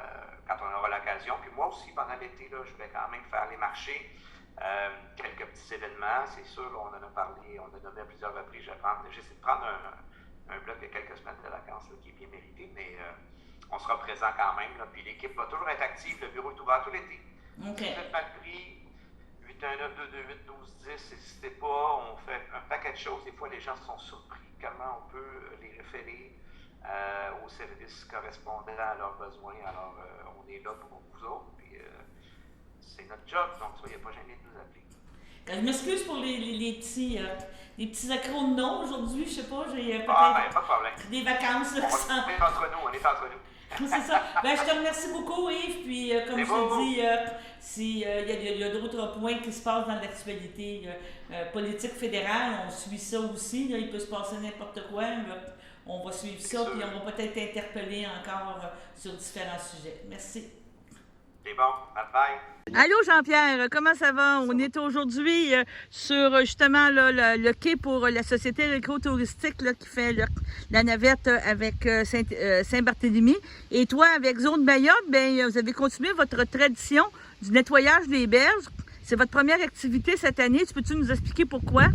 Speaker 5: quand on aura l'occasion, puis moi aussi, pendant l'été, là, je vais quand même faire les marchés, quelques petits événements, c'est sûr, on en a parlé, on a nommé à plusieurs reprises, j'essaie de prendre un bloc de quelques semaines de vacances là, qui est bien mérité, mais on sera présent quand même, là, puis l'équipe va toujours être active, le bureau est ouvert tout l'été.
Speaker 1: OK.
Speaker 5: Faites mal pris, 819-228-1210, n'hésitez pas, on fait un paquet de choses, des fois les gens sont surpris comment on peut les référer aux services correspondants à leurs besoins, alors on est là pour vous autres, puis c'est notre job, donc soyez pas gênés de nous appeler.
Speaker 1: Je m'excuse pour les petits accros de nom aujourd'hui, je sais pas, j'ai peut-être
Speaker 5: pas de problème.
Speaker 1: des vacances.
Speaker 5: On est entre nous.
Speaker 1: C'est ça. Ben, je te remercie beaucoup, Yves. Puis, comme je te dis, s'il y a d'autres points qui se passent dans l'actualité politique fédérale, on suit ça aussi. Là, il peut se passer n'importe quoi. On va suivre ça, puis on va peut-être interpeller encore sur différents sujets. Merci.
Speaker 5: C'est bon. Bye-bye.
Speaker 1: Allô Jean-Pierre, comment ça va? On est aujourd'hui sur justement là, le quai pour la société récro-touristique là, qui fait la navette avec Saint-Barthélemy. Et toi, avec Zone Bayonne, ben, vous avez continué votre tradition du nettoyage des berges. C'est votre première activité cette année. Peux-tu nous expliquer pourquoi?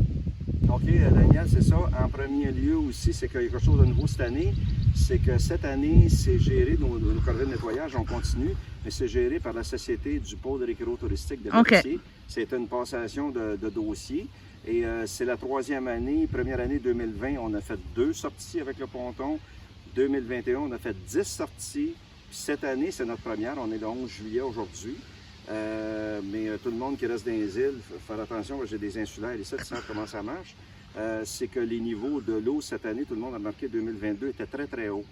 Speaker 6: OK, Daniel, c'est ça. En premier lieu aussi, c'est qu'il y a quelque chose de nouveau cette année. C'est que cette année, c'est géré, nos corvées de nettoyage, on continue, mais c'est géré par la Société du pôle récréo-touristique de Mercier. C'est une passation de dossiers. Et c'est la troisième année. Première année 2020, on a fait 2 sorties avec le ponton. 2021, on a fait 10 sorties. Puis cette année, c'est notre première. On est le 11 juillet aujourd'hui. Mais tout le monde qui reste dans les îles, il faut faire attention, j'ai des insulaires ici, tu sais comment ça marche. C'est que les niveaux de l'eau cette année, tout le monde a marqué 2022, étaient très très hauts.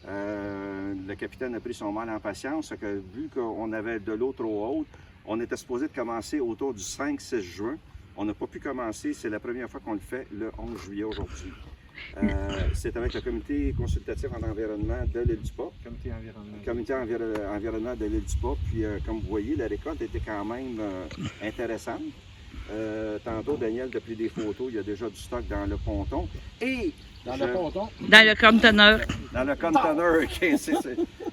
Speaker 6: Le capitaine a pris son mal en patience, que vu qu'on avait de l'eau trop haute, on était supposé de commencer autour du 5-6 juin. On n'a pas pu commencer, c'est la première fois qu'on le fait le 11 juillet aujourd'hui. C'est avec le comité consultatif en environnement de l'île du Pas. Comité environnement de l'île du Pas. Puis, comme vous voyez, la récolte était quand même intéressante. Tantôt, Daniel a pris des photos. Il y a déjà du stock dans le ponton. Et
Speaker 7: dans le ponton?
Speaker 1: Dans le conteneur.
Speaker 6: Dans le conteneur, OK.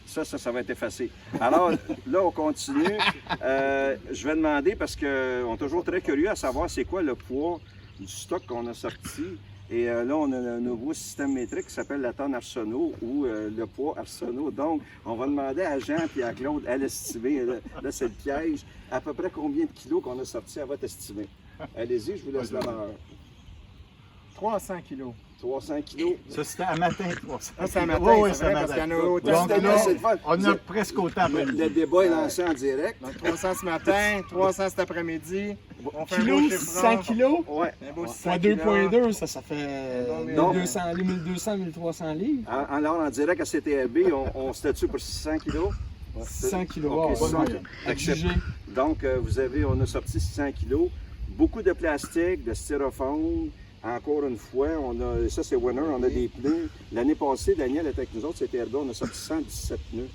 Speaker 6: Ça va être effacé. Alors, là, on continue. Je vais demander, parce qu'on est toujours très curieux à savoir c'est quoi le poids du stock qu'on a sorti. Et là, on a un nouveau système métrique qui s'appelle la tonne Arsenault ou le poids Arsenault. Donc, on va demander à Jean et à Claude à l'estimer. Là, c'est le piège. À peu près combien de kilos qu'on a sorti à votre estimé? Allez-y, je vous laisse la valeur.
Speaker 7: 300 kilos.
Speaker 6: 300 kilos.
Speaker 8: Ça, c'était à matin, 300.
Speaker 7: Ça, c'est à matin,
Speaker 8: oui,
Speaker 7: c'est vrai, parce qu'il y en a autant.
Speaker 8: Donc là,
Speaker 6: c'est le fun.
Speaker 8: on a presque autant après-midi.
Speaker 6: Le débat est lancé en direct.
Speaker 7: Donc 300 ce matin, 300 cet après-midi. On fait un beau
Speaker 8: Kilos,
Speaker 7: chiffre
Speaker 8: 100
Speaker 7: rond.
Speaker 8: kilos.
Speaker 6: Ouais.
Speaker 7: Un beau 600
Speaker 8: Fois
Speaker 7: kilos.
Speaker 8: 2,2, ça fait
Speaker 6: Donc,
Speaker 8: 1200, 1300 livres.
Speaker 6: Alors, en direct à CTRB, on se statue pour 600 kilos.
Speaker 8: 600 kilos.
Speaker 6: OK,
Speaker 8: Wow,
Speaker 6: c'est
Speaker 8: bonne
Speaker 6: ça.
Speaker 8: moyenne. À juger.
Speaker 6: Donc, on a sorti 600 kilos. Beaucoup de plastique, de styrofoam. Encore une fois, ça c'est winner, on a des pneus. L'année passée, Daniel était avec nous autres, c'était RB, on a sorti 117 pneus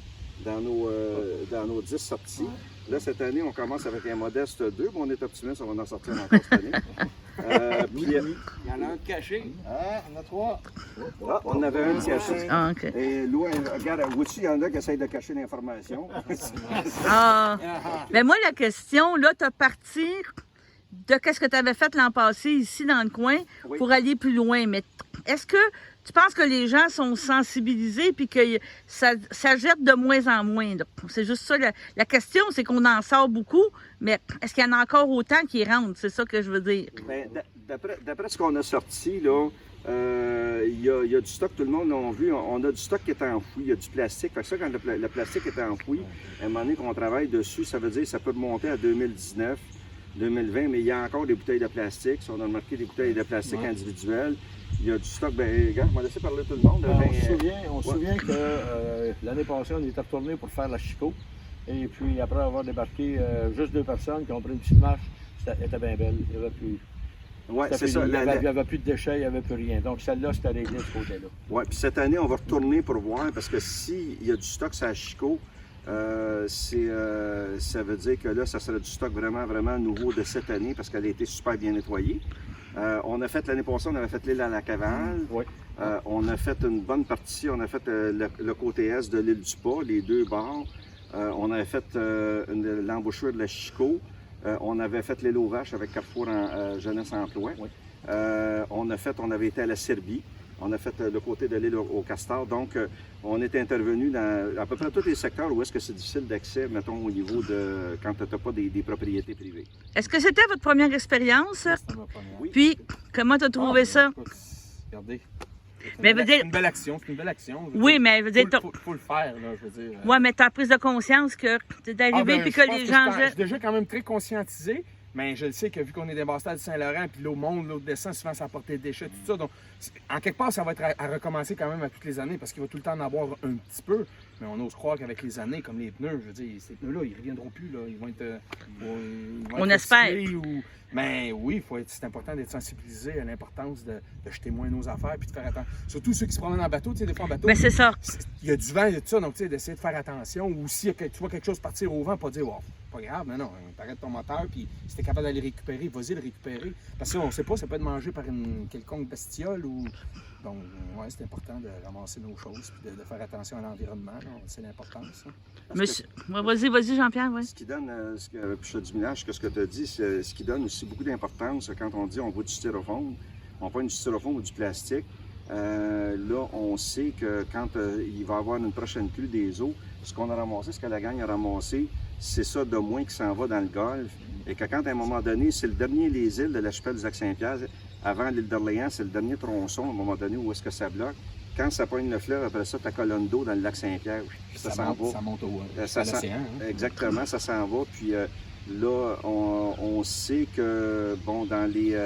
Speaker 6: dans nos 10 sorties. Là, cette année, on commence avec un modeste 2, mais on est optimiste, on va en sortir encore cette année.
Speaker 4: Il y en a un caché.
Speaker 7: Ah, on a 3.
Speaker 6: Ah, on avait un caché.
Speaker 1: Ah, OK.
Speaker 6: Et loin, regarde, vois-tu, il y en a qui essayent de cacher l'information.
Speaker 1: Ah. Ben moi, la question, là, tu as parti de qu'est-ce que tu avais fait l'an passé ici dans le coin
Speaker 6: Oui.
Speaker 1: pour aller plus loin. Mais est-ce que tu penses que les gens sont sensibilisés puis que ça jette de moins en moins? C'est juste ça. La question, c'est qu'on en sort beaucoup, mais est-ce qu'il y en a encore autant qui rentrent? C'est ça que je veux dire.
Speaker 6: Ben, d'après ce qu'on a sorti, là, il y a du stock, tout le monde l'a vu. On a du stock qui est enfoui, il y a du plastique. Fait que ça, quand le plastique est enfoui, à un moment donné qu'on travaille dessus, ça veut dire que ça peut monter à 2019. 2020, mais il y a encore des bouteilles de plastique. Si on a remarqué des bouteilles de plastique individuelles, il y a du stock. Ben, regarde, on va laisser parler tout le monde.
Speaker 7: On se souvient que l'année passée, on était retourné pour faire la Chico.
Speaker 9: Et puis, après avoir débarqué, juste 2 personnes qui ont pris une petite marche, était bien belle. Il n'y avait plus.
Speaker 6: Oui, c'est
Speaker 9: Fini.
Speaker 6: ça.
Speaker 9: Il n'y avait plus de déchets, il n'y avait plus rien. Donc, celle-là, c'était réglé de ce côté-là.
Speaker 6: Oui, puis cette année, on va retourner pour voir, parce que s'il y a du stock sur la Chico, ça veut dire que là, ça sera du stock vraiment, vraiment nouveau de cette année, parce qu'elle a été super bien nettoyée. On a fait l'année passée, on avait fait l'île à la Cavale.
Speaker 9: Oui.
Speaker 6: On a fait une bonne partie, on a fait le côté est de l'île du Pas, les 2 bords. On avait fait l'embouchure de la Chico. On avait fait l'île aux Vaches avec Carrefour en Jeunesse Emploi.
Speaker 9: Oui.
Speaker 6: On avait été à la Serbie. On a fait le côté de l'île au Castor. Donc, on est intervenu dans à peu près tous les secteurs où est-ce que c'est difficile d'accès, mettons, au niveau de quand tu n'as pas des propriétés privées.
Speaker 1: Est-ce que c'était votre première expérience?
Speaker 8: C'était ma première.
Speaker 6: Oui.
Speaker 1: Puis, comment tu as trouvé ça?
Speaker 8: Écoute, regardez.
Speaker 1: Mais veut dire-
Speaker 8: C'est une belle action, c'est une belle action. Je veux
Speaker 1: Oui,
Speaker 8: dire,
Speaker 1: mais veut dire...
Speaker 8: faut le faire, là, je veux dire.
Speaker 1: Ouais, mais t'as prise de conscience que t'es arrivé puis
Speaker 8: je
Speaker 1: que
Speaker 8: pense
Speaker 1: les
Speaker 8: je
Speaker 1: gens...
Speaker 8: suis déjà quand même très conscientisé, mais je le sais que vu qu'on est des Bastades du Saint-Laurent, puis l'eau monte, l'eau descend, souvent ça apporte des déchets, tout ça. Donc, en quelque part, ça va être à recommencer quand même à toutes les années parce qu'il va tout le temps en avoir un petit peu. Mais on ose croire qu'avec les années, comme les pneus, je veux dire, ces pneus-là, ils ne reviendront plus. Là. Ils vont être.
Speaker 1: On espère.
Speaker 8: Mais oui, c'est important d'être sensibilisé à l'importance de jeter moins nos affaires puis de faire attention. Surtout ceux qui se promènent en bateau, tu sais, des fois en bateau.
Speaker 1: Ben c'est ça.
Speaker 8: Il y a du vent, il y a tout ça, donc tu sais, d'essayer de faire attention. Ou si tu vois quelque chose partir au vent, pas dire, oh, pas grave, mais non, t'arrêtes ton moteur, puis si t'es capable d'aller récupérer, vas-y le récupérer. Parce qu'on ne sait pas, ça peut être mangé par une quelconque bestiole ou. Donc, ouais, c'est important de ramasser nos choses puis de faire attention à l'environnement. C'est l'importance.
Speaker 1: Monsieur... Vas-y, Jean-Pierre, oui.
Speaker 6: Ce qui donne, puis je te dis, Minage, ce que tu as dit, ce qui donne aussi beaucoup d'importance quand on dit on voit du styrofoam, on prend du styrofoam ou du plastique. Là, on sait que quand il va y avoir une prochaine crue des eaux, ce qu'on a ramassé, ce que la gang a ramassé, c'est ça de moins qui s'en va dans le golfe. Et que quand, à un moment donné, c'est le dernier les îles de la chapelle du Lac-Saint-Pierre, avant l'île d'Orléans, c'est le dernier tronçon, à un moment donné, où est-ce que ça bloque. Quand ça pogne le fleuve, après ça, ta colonne d'eau dans le Lac-Saint-Pierre, ça s'en va.
Speaker 8: Ça monte au
Speaker 6: l'océan. Exactement, ça s'en va. Puis là, on sait que, bon, dans les...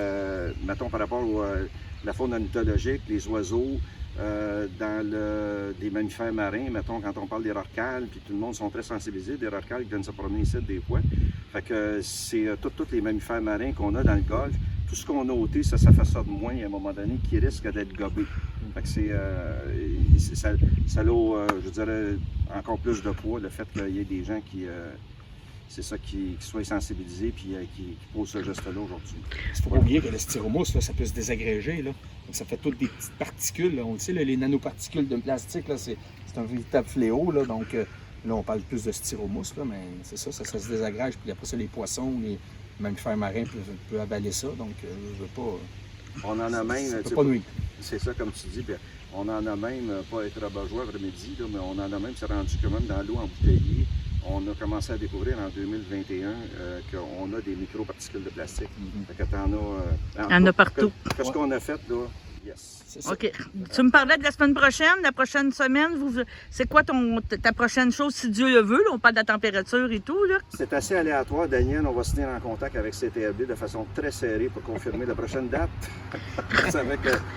Speaker 6: mettons, par rapport à la faune ornithologique, les oiseaux, dans des mammifères marins, mettons, quand on parle des rorquals, puis tout le monde sont très sensibilisés, des rorquals qui viennent se promener ici des fois. Fait que c'est tous les mammifères marins qu'on a dans le golfe. Tout ce qu'on a ôté, ça fait ça de moins à un moment donné qui risque d'être gobé. Fait que ça a, je dirais, encore plus de poids, le fait qu'il y ait des gens qui soient sensibilisés puis qui posent ce geste-là aujourd'hui.
Speaker 8: Il ne faut pas oublier que le styromousse, là, ça peut se désagréger. Là. Donc, ça fait toutes des petites particules. Là. On le sait, là, les nanoparticules de plastique, là, c'est un véritable fléau. Là. Donc là, on parle plus de styromousse, là, mais c'est ça se désagrège. Puis après ça, les poissons, les mammifères marins peuvent avaler ça. Donc, je veux pas...
Speaker 6: On en a même...
Speaker 8: Ça peut pas nuire.
Speaker 6: C'est ça, comme tu dis. Bien, on en a même, pas être rabat-joie après-midi, mais on en a même, c'est rendu quand même dans l'eau embouteillée. On a commencé à découvrir en 2021 qu'on a des microparticules de plastique. Fait que
Speaker 1: Il y en a partout.
Speaker 6: Qu'est-ce qu'on a fait, là? Yes.
Speaker 1: OK. Tu me parlais de la semaine prochaine, la prochaine semaine. C'est quoi ta prochaine chose, si Dieu le veut? Là, on parle de la température et tout. Là.
Speaker 6: C'est assez aléatoire, Daniel. On va se tenir en contact avec CTRB de façon très serrée pour confirmer la prochaine date.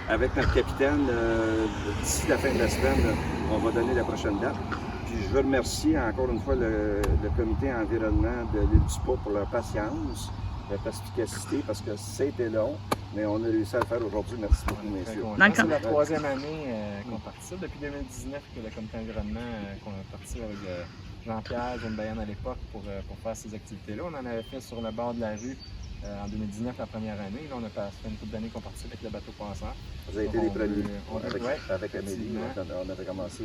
Speaker 6: avec notre capitaine, d'ici la fin de la semaine, on va donner la prochaine date. Puis je veux remercier encore une fois le comité environnement de l'île du Pas pour leur patience, leur perspicacité, parce que c'était long. Mais on a réussi à le faire aujourd'hui. Merci beaucoup, messieurs.
Speaker 8: C'est la 3e année qu'on participe. Depuis 2019 que le comité environnement qu'on a participé avec Jean-Pierre, Jeanne Bayane à l'époque pour faire ces activités-là. On en avait fait sur le bord de la rue en 2019, la première année. Là, on a fait une couple d'années qu'on participe avec le bateau penseur.
Speaker 6: Vous avez été les premiers. Avec Amélie, on avait commencé.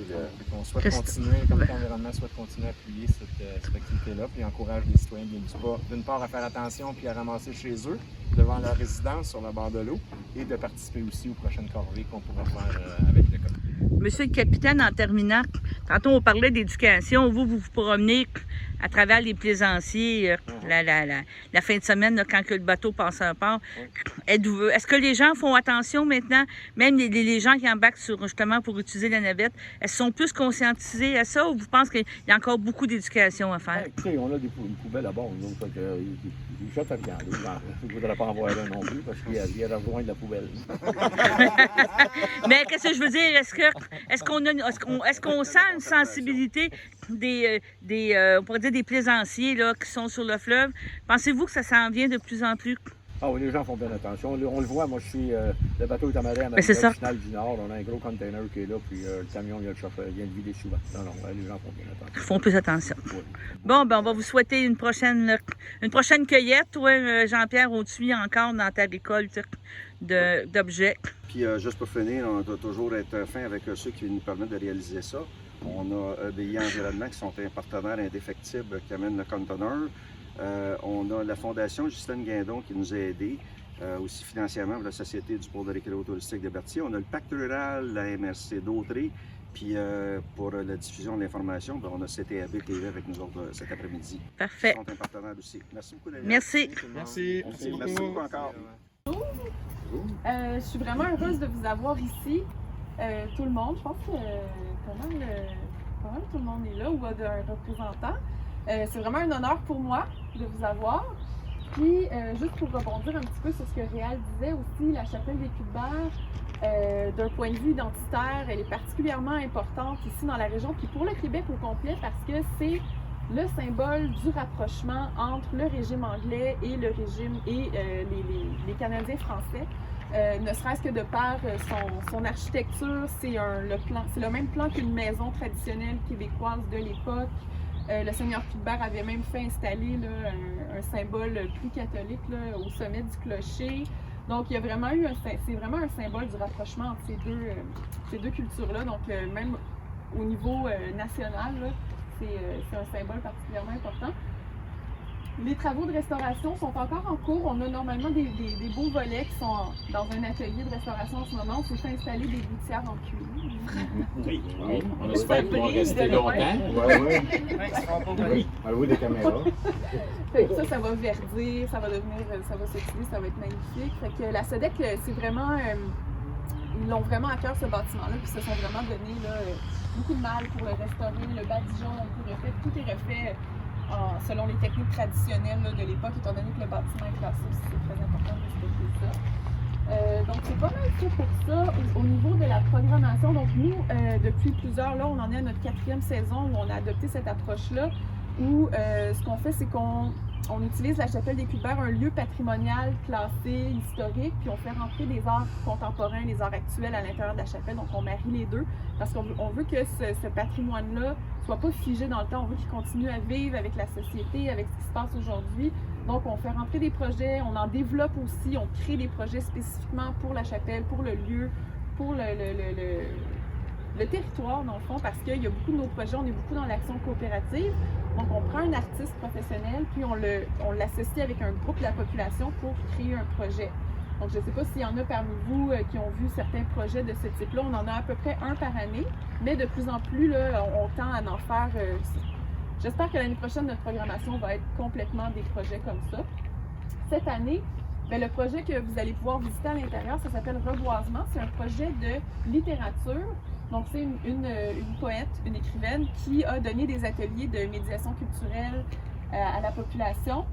Speaker 8: On souhaite continuer, le comité environnement souhaite continuer à appuyer cette activité-là, puis encourage les citoyens du Pas, d'une part, à faire attention puis à ramasser chez eux, devant leur résidence sur le bord de l'eau, et de participer aussi aux prochaines corvées qu'on pourra faire avec le comité.
Speaker 1: Monsieur le capitaine, en terminant, tantôt on parlait d'éducation. Vous promenez à travers les plaisanciers la fin de semaine, là, quand que le bateau passe un port. Est-ce que les gens font attention maintenant, même les gens qui embarquent justement pour utiliser la navette, est-ce qu'ils sont plus conscientisés à ça ou vous pensez qu'il y a encore beaucoup d'éducation à faire?
Speaker 9: Écoutez, on a des poubelles à bord, donc ils jettent à rien. Il ne faudrait pas pas en voir un non plus parce qu'il a rejoint de la poubelle.
Speaker 1: Mais qu'est-ce que je veux dire? Est-ce qu'on sent une sensibilité on pourrait dire des plaisanciers là, qui sont sur le fleuve? Pensez-vous que ça s'en vient de plus en plus?
Speaker 9: Ah oui, les gens font bien attention. On le voit, moi je suis, le bateau est amarré à
Speaker 1: c'est ça.
Speaker 9: Marina du Nord. On a un gros container qui est là, puis le camion vient de vider souvent. Non, les gens font bien attention.
Speaker 1: Ils font plus attention.
Speaker 9: Oui.
Speaker 1: Bon, ben on va vous souhaiter une prochaine cueillette, toi, Jean-Pierre, au-dessus encore dans ta récolte d'objets.
Speaker 6: Puis juste pour finir, on doit toujours être fin avec ceux qui nous permettent de réaliser ça. On a EBI Environnement qui sont un partenaire indéfectible qui amène le conteneur. On a la Fondation Justine Guindon qui nous a aidés, aussi financièrement pour la Société du pôle de récréation touristique de Berthier. On a le Pacte rural, la MRC d'Autrey, puis pour la diffusion de l'information, on a CTAB TV avec nous autres cet après-midi.
Speaker 1: Parfait.
Speaker 6: Ils sont un partenaire aussi. Merci beaucoup, Daniel.
Speaker 1: Merci.
Speaker 8: Merci.
Speaker 6: Merci beaucoup encore.
Speaker 10: Je suis vraiment heureuse de vous avoir ici. Tout le monde, je pense que pas mal tout le monde est là ou a un représentant. C'est vraiment un honneur pour moi de vous avoir. Puis, juste pour rebondir un petit peu sur ce que Réal disait aussi, la chapelle des Culs-de-Berre, d'un point de vue identitaire, elle est particulièrement importante ici dans la région, puis pour le Québec au complet, parce que c'est le symbole du rapprochement entre le régime anglais et le régime et les Canadiens français. Ne serait-ce que de par son architecture, c'est le même plan qu'une maison traditionnelle québécoise de l'époque. Le seigneur Culs-de-Berre avait même fait installer là, un symbole plus catholique là, au sommet du clocher. Donc, il y a vraiment c'est vraiment un symbole du rapprochement entre ces deux cultures-là. Donc, même au niveau national, c'est un symbole particulièrement important. Les travaux de restauration sont encore en cours. On a normalement des beaux volets qui sont dans un atelier de restauration en ce moment. On s'est fait installer des gouttières en cuir.
Speaker 11: Oui, on espère qu'ils vont rester longtemps. Oui, à vous des caméras.
Speaker 10: Ça va verdir, ça va s'utiliser, ça va être magnifique. Fait que la SODEC, c'est vraiment, ils l'ont vraiment à cœur ce bâtiment-là, puis ils se sont vraiment donné là, beaucoup de mal pour le restaurer. Le badigeon, tout est refait selon les techniques traditionnelles là, de l'époque, étant donné que le bâtiment est classé aussi, c'est très important de respecter ça. Donc c'est pas mal ça pour ça. Au niveau de la programmation, donc nous, depuis plusieurs, là, on en est à notre 4e saison où on a adopté cette approche-là, où ce qu'on fait, c'est qu'on utilise la chapelle des Culs-de-Berre, un lieu patrimonial classé, historique, puis on fait rentrer des arts contemporains, des arts actuels à l'intérieur de la chapelle, donc on marie les deux, parce qu'on veut que ce patrimoine-là soit pas figé dans le temps, on veut qu'il continue à vivre avec la société, avec ce qui se passe aujourd'hui. Donc on fait rentrer des projets, on en développe aussi, on crée des projets spécifiquement pour la chapelle, pour le lieu, pour le territoire dans le fond, parce qu'il y a beaucoup de nos projets, on est beaucoup dans l'action coopérative. Donc on prend un artiste professionnel, puis on l'associe avec un groupe de la population pour créer un projet. Donc je ne sais pas s'il y en a parmi vous qui ont vu certains projets de ce type-là. On en a à peu près un par année, mais de plus en plus, là, on tend à en faire. J'espère que l'année prochaine, notre programmation va être complètement des projets comme ça. Cette année, bien, le projet que vous allez pouvoir visiter à l'intérieur, ça s'appelle Reboisement. C'est un projet de littérature. Donc, c'est une poète, une écrivaine qui a donné des ateliers de médiation culturelle à la population.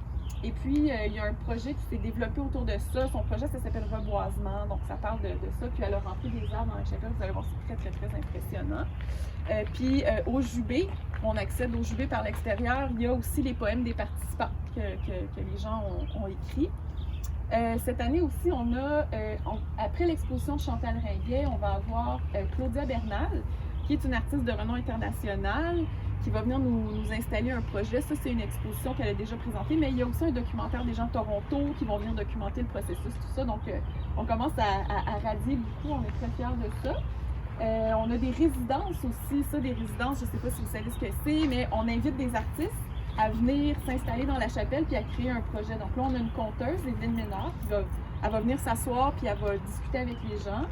Speaker 10: Et puis, il y a un projet qui s'est développé autour de ça. Son projet, ça s'appelle Reboisement. Donc, ça parle de ça. Puis, elle a rempli des arbres dans la chapelle. Vous allez voir, c'est très, très, très impressionnant. Puis, au Jubé, on accède au Jubé par l'extérieur. Il y a aussi les poèmes des participants que les gens ont écrits. Cette année aussi, on a, après l'exposition de Chantal Ringuet, on va avoir Claudia Bernal, qui est une artiste de renom international, qui va venir nous installer un projet. Ça, c'est une exposition qu'elle a déjà présentée, mais il y a aussi un documentaire des gens de Toronto qui vont venir documenter le processus, tout ça. Donc, on commence à radier beaucoup, on est très fiers de ça. On a des résidences aussi. Ça, des résidences, je ne sais pas si vous savez ce que c'est, mais on invite des artistes à venir s'installer dans la chapelle puis à créer un projet. Donc là, on a une conteuse, Evelyne Ménard, elle va venir s'asseoir puis elle va discuter avec les gens.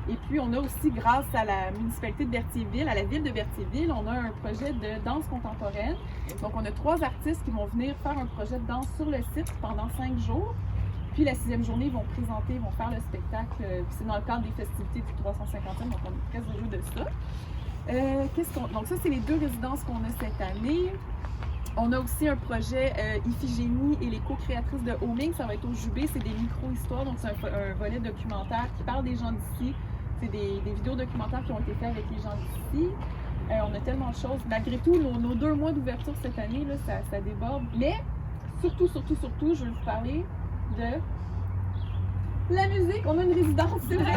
Speaker 10: Et puis, on a aussi, grâce à la municipalité de Berthierville, à la ville de Berthierville, on a un projet de danse contemporaine. Donc, on a 3 artistes qui vont venir faire un projet de danse sur le site pendant 5 jours. Puis, la 6e journée, ils vont présenter, ils vont faire le spectacle. C'est dans le cadre des festivités du 350e, donc on est très heureux de ça. Donc, ça, c'est les 2 résidences qu'on a cette année. On a aussi un projet Iphigénie et les co-créatrices de Homing, ça va être au Jubé, c'est des micro-histoires, donc c'est un volet documentaire qui parle des gens d'ici. C'est des vidéos documentaires qui ont été faites avec les gens d'ici. On a tellement de choses. Malgré tout, nos 2 mois d'ouverture cette année, là, ça déborde. Mais surtout, je veux vous parler de la musique. On a une résidence, c'est vrai.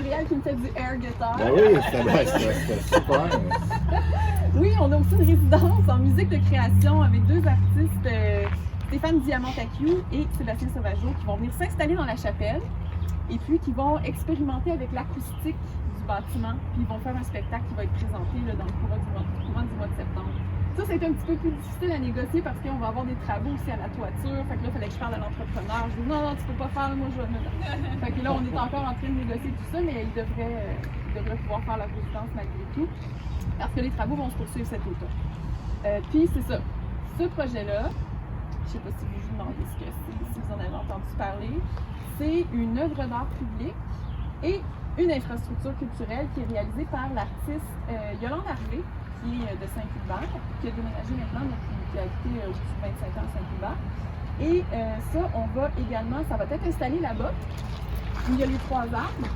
Speaker 10: Réal qui me fait du air guitar.
Speaker 9: Ben oui, c'était super.
Speaker 10: Oui, on a aussi une résidence en musique de création avec 2 artistes, Stéphane Diamantacchio et Sébastien Sauvageau, qui vont venir s'installer dans la chapelle et puis qui vont expérimenter avec l'acoustique du bâtiment. Puis ils vont faire un spectacle qui va être présenté là, dans le courant du mois de septembre. Ça, c'est un petit peu plus difficile à négocier parce qu'on va avoir des travaux aussi à la toiture. Fait que là, il fallait que je parle à l'entrepreneur. Je dis non, tu peux pas faire, moi je vais. Fait que là, on est encore en train de négocier tout ça, mais il devrait pouvoir faire la résidence malgré tout. Parce que les travaux vont se poursuivre cet automne. Puis c'est ça. Ce projet-là, je sais pas si vous vous demandez ce que c'est, si vous en avez entendu parler, c'est une œuvre d'art publique et une infrastructure culturelle qui est réalisée par l'artiste Yolande Harvey, qui est de Saint-Hubert, qui a déménagé maintenant, mais qui a habité au-dessus de 25 ans à Saint-Hubert. Et ça, ça va être installé là-bas, où il y a les 3 arbres.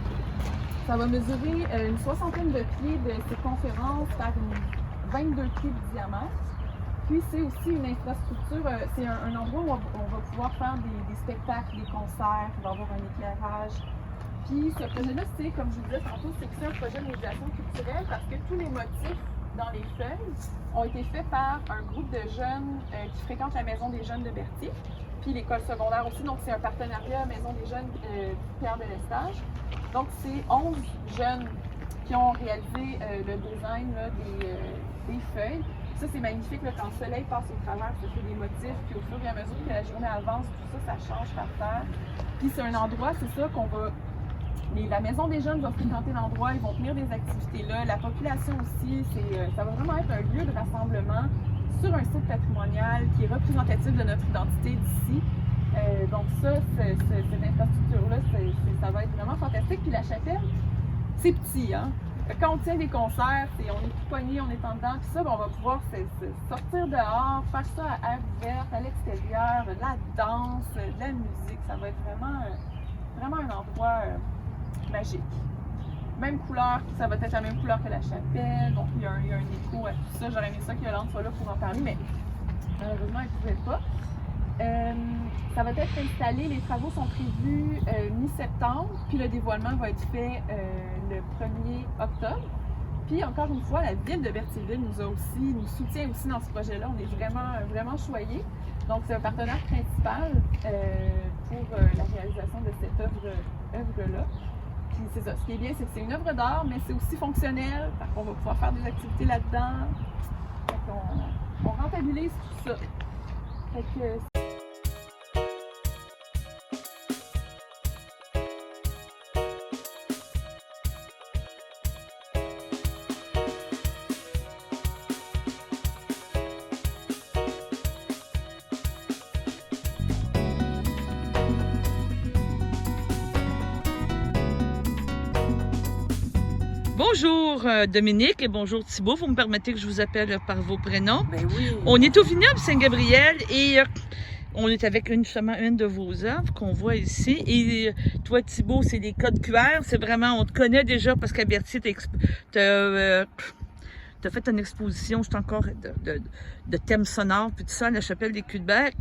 Speaker 10: Ça va mesurer une 60aine de pieds de circonférence par 22 pieds de diamètre. Puis c'est aussi une infrastructure, c'est un endroit où on va pouvoir faire des spectacles, des concerts, il va y avoir un éclairage. Puis ce projet-là, c'est, comme je vous disais tantôt, c'est un projet de médiation culturelle parce que tous les motifs dans les feuilles ont été faits par un groupe de jeunes qui fréquentent la Maison des jeunes de Berthier, puis l'école secondaire aussi. Donc c'est un partenariat Maison des jeunes Pierre de Lestage. Donc c'est 11 jeunes qui ont réalisé le design là, des feuilles. Ça c'est magnifique là, quand le soleil passe au travers, ça fait des motifs, puis au fur et à mesure que la journée avance, tout ça, ça change par terre. Puis c'est un endroit, c'est ça qu'on va... La Maison des jeunes va fréquenter l'endroit, ils vont tenir des activités là. La population aussi, ça va vraiment être un lieu de rassemblement sur un site patrimonial qui est représentatif de notre identité d'ici. Donc ça, cette infrastructure-là, ça va être vraiment fantastique. Puis la chapelle, c'est petit, hein? Quand on tient des concerts, on est tout poigné, on est en dedans, puis ça, on va pouvoir sortir dehors, faire ça à air ouvert, à l'extérieur, de la danse, de la musique. Ça va être vraiment un endroit magique. Même couleur, ça va être la même couleur que la chapelle, donc il y a un écho à tout ça. J'aurais aimé ça que Yolande soit là pour en parler, mais malheureusement, elle ne pouvait pas. Ça va être installé, les travaux sont prévus mi-septembre, puis le dévoilement va être fait le 1er octobre. Puis encore une fois, la ville de Berthierville nous soutient aussi dans ce projet-là. On est vraiment choyés. Donc c'est un partenaire principal pour la réalisation de cette œuvre-là. Puis c'est ça, ce qui est bien, c'est que c'est une œuvre d'art, mais c'est aussi fonctionnel. On va pouvoir faire des activités là-dedans. On rentabilise tout ça. Fait que,
Speaker 1: Bonjour Dominique et bonjour Thibault. Vous me permettez que je vous appelle par vos prénoms?
Speaker 12: Ben oui.
Speaker 1: On est au vignoble Saint-Gabriel et on est avec une de vos œuvres qu'on voit ici. Et toi Thibault, c'est des codes QR. C'est vraiment, on te connaît déjà parce qu'à Berthier, t'as fait une exposition, je encore de thèmes sonores, puis tout ça, à la chapelle des Culs-de-Bec.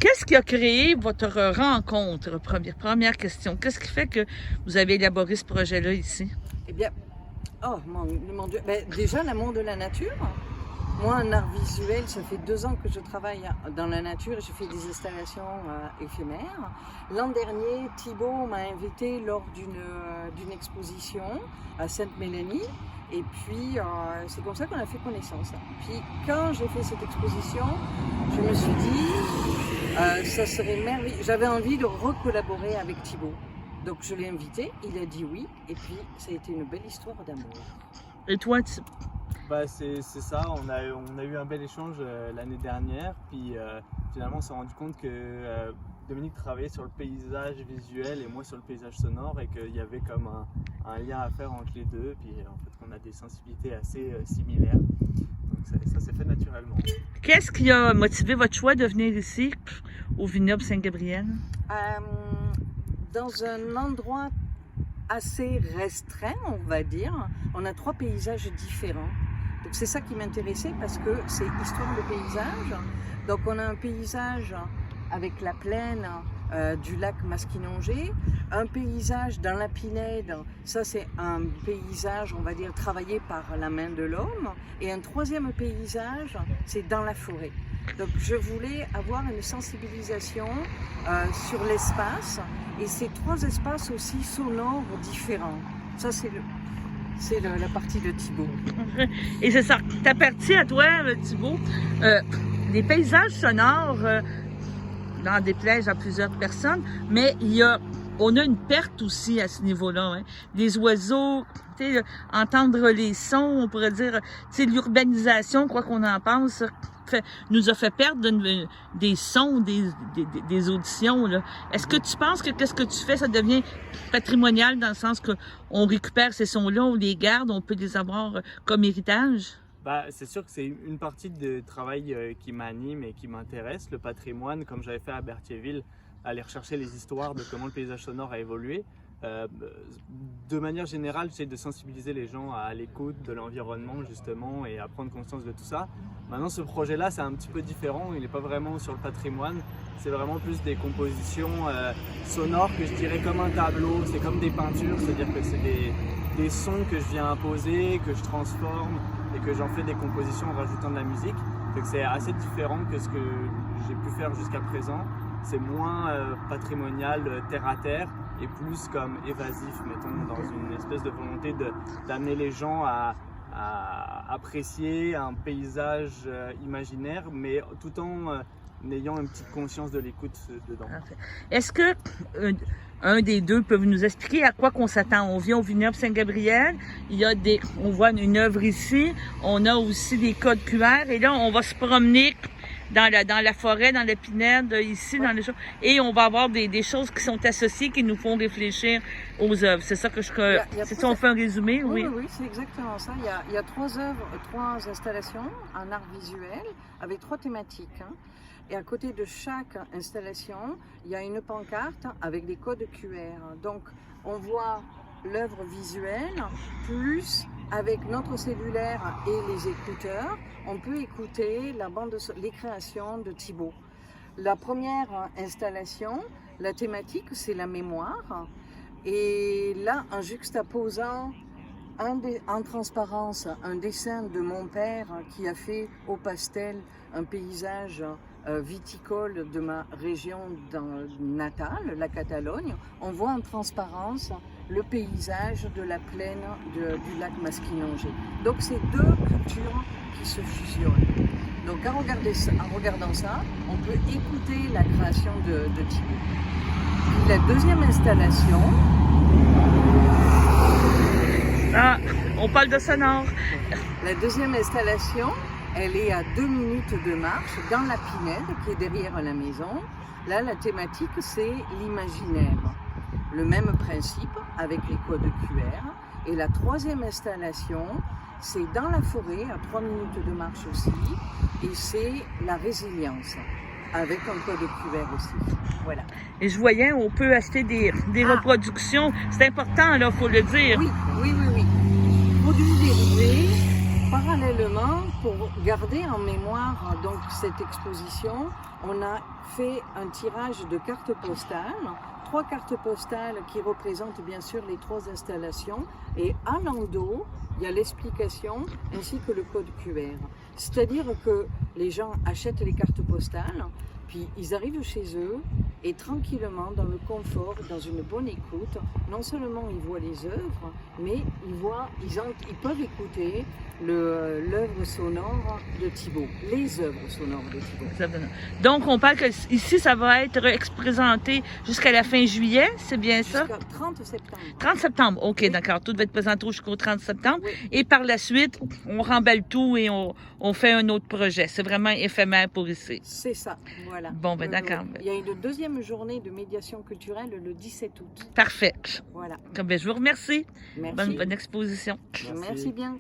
Speaker 1: Qu'est-ce qui a créé votre rencontre? Première question. Qu'est-ce qui fait que vous avez élaboré ce projet-là ici?
Speaker 12: Eh bien, oh mon Dieu, ben, déjà l'amour de la nature. Moi, en art visuel, ça fait 2 ans que je travaille dans la nature et je fais des installations éphémères. L'an dernier, Thibault m'a invité lors d'une exposition à Sainte-Mélanie. Et puis, c'est comme ça qu'on a fait connaissance. Puis, quand j'ai fait cette exposition, je me suis dit, ça serait merveilleux. J'avais envie de recollaborer avec Thibault. Donc, je l'ai invité, il a dit oui. Et puis, ça a été une belle histoire d'amour.
Speaker 1: Et toi,
Speaker 13: bah, c'est ça, on a eu un bel échange l'année dernière. Puis, finalement, on s'est rendu compte que Dominique travaillait sur le paysage visuel et moi sur le paysage sonore et qu'il y avait comme un lien à faire entre les deux. Puis en fait, on a des sensibilités assez similaires. Donc ça s'est fait naturellement.
Speaker 1: Qu'est-ce qui a motivé votre choix de venir ici, au vignoble Saint-Gabriel?
Speaker 12: Dans un endroit assez restreint, on va dire, on a 3 paysages différents. Donc c'est ça qui m'intéressait parce que c'est histoire de paysage. Donc on a un paysage avec la plaine du lac Maskinongé, un paysage dans la Pinède, ça c'est un paysage, on va dire, travaillé par la main de l'homme, et un troisième paysage, c'est dans la forêt. Donc je voulais avoir une sensibilisation sur l'espace, et ces 3 espaces aussi sonores différents. Ça c'est la partie de Thibaut.
Speaker 1: Et c'est ça, ta partie à toi, Thibaut, les paysages sonores, n'en déplaise à plusieurs personnes, mais on a une perte aussi à ce niveau-là. Hein. Les oiseaux, entendre les sons, on pourrait dire, l'urbanisation, quoi qu'on en pense, nous a fait perdre des sons, des auditions. Est-ce que tu penses que qu'est-ce que tu fais, ça devient patrimonial dans le sens qu'on récupère ces sons-là, on les garde, on peut les avoir comme héritage?
Speaker 13: C'est sûr que c'est une partie de travail qui m'anime et qui m'intéresse, le patrimoine, comme j'avais fait à Berthierville, aller rechercher les histoires de comment le paysage sonore a évolué. De manière générale, j'essaie de sensibiliser les gens à l'écoute de l'environnement justement et à prendre conscience de tout ça. Maintenant, ce projet-là, c'est un petit peu différent, il n'est pas vraiment sur le patrimoine, c'est vraiment plus des compositions sonores que je dirais comme un tableau, c'est comme des peintures, c'est-à-dire que c'est des sons que je viens imposer, que je transforme et que j'en fais des compositions en rajoutant de la musique. Donc c'est assez différent que ce que j'ai pu faire jusqu'à présent. C'est moins patrimonial, terre à terre, et plus comme évasif, mettons, dans une espèce de volonté d'amener les gens à apprécier un paysage imaginaire, mais tout en ayant une petite conscience de l'écoute dedans.
Speaker 1: Est-ce que un des deux peut nous expliquer à quoi qu'on s'attend? On vient au vignoble Saint-Gabriel, on voit une œuvre ici, on a aussi des codes QR, et là, on va se promener dans la forêt, dans la Pinède, ici, dans les choses, et on va avoir des choses qui sont associées, qui nous font réfléchir aux œuvres. C'est ça que c'est ça, on fait un résumé?
Speaker 12: Oui, c'est exactement ça. Il y a 3 œuvres, 3 installations en art visuel, avec 3 thématiques. Hein. Et à côté de chaque installation, il y a une pancarte avec des codes QR. Donc, on voit l'œuvre visuelle, plus avec notre cellulaire et les écouteurs, on peut écouter les créations de Thibaut. La première installation, la thématique, c'est la mémoire. Et là, en juxtaposant en transparence un dessin de mon père qui a fait au pastel un paysage viticole de ma région natale, la Catalogne, on voit en transparence le paysage de la plaine du lac Maskinongé. Donc c'est 2 cultures qui se fusionnent. Donc en regardant ça, on peut écouter la création de Thibaut. Puis la deuxième installation...
Speaker 1: Ah, on parle de sonore.
Speaker 12: La deuxième installation, elle est à 2 minutes de marche dans la Pinède qui est derrière la maison. Là, la thématique, c'est l'imaginaire. Le même principe avec les codes QR. Et la 3e installation, c'est dans la forêt, à 3 minutes de marche aussi. Et c'est la résilience, avec un code QR aussi. Voilà.
Speaker 1: Et je voyais, on peut acheter des reproductions. C'est important, là, il faut le dire.
Speaker 12: Oui. Produits dérivés, parallèlement, pour garder en mémoire donc cette exposition, on a fait un tirage de cartes postales, 3 cartes postales qui représentent bien sûr les 3 installations, et à l'endos, il y a l'explication ainsi que le code QR. C'est-à-dire que les gens achètent les cartes postales, puis ils arrivent chez eux et tranquillement, dans le confort, dans une bonne écoute, non seulement ils voient les œuvres, mais ils peuvent écouter l'œuvre sonore de Thibaut, les œuvres sonores de Thibaut.
Speaker 1: Donc, on parle que ici, ça va être présenté jusqu'à la fin juillet, c'est bien ça?
Speaker 12: Jusqu'au 30 septembre.
Speaker 1: 30 septembre, OK, oui. D'accord. Tout va être présenté jusqu'au 30 septembre. Oui. Et par la suite, on remballe tout et on fait un autre projet. C'est vraiment éphémère pour ici.
Speaker 12: C'est ça, voilà.
Speaker 1: Bon, ben d'accord.
Speaker 12: Il y a une deuxième journée de médiation culturelle le 17 août.
Speaker 1: Parfait.
Speaker 12: Voilà.
Speaker 1: Ben, je vous remercie.
Speaker 12: Merci.
Speaker 1: Bonne exposition.
Speaker 12: Merci bien.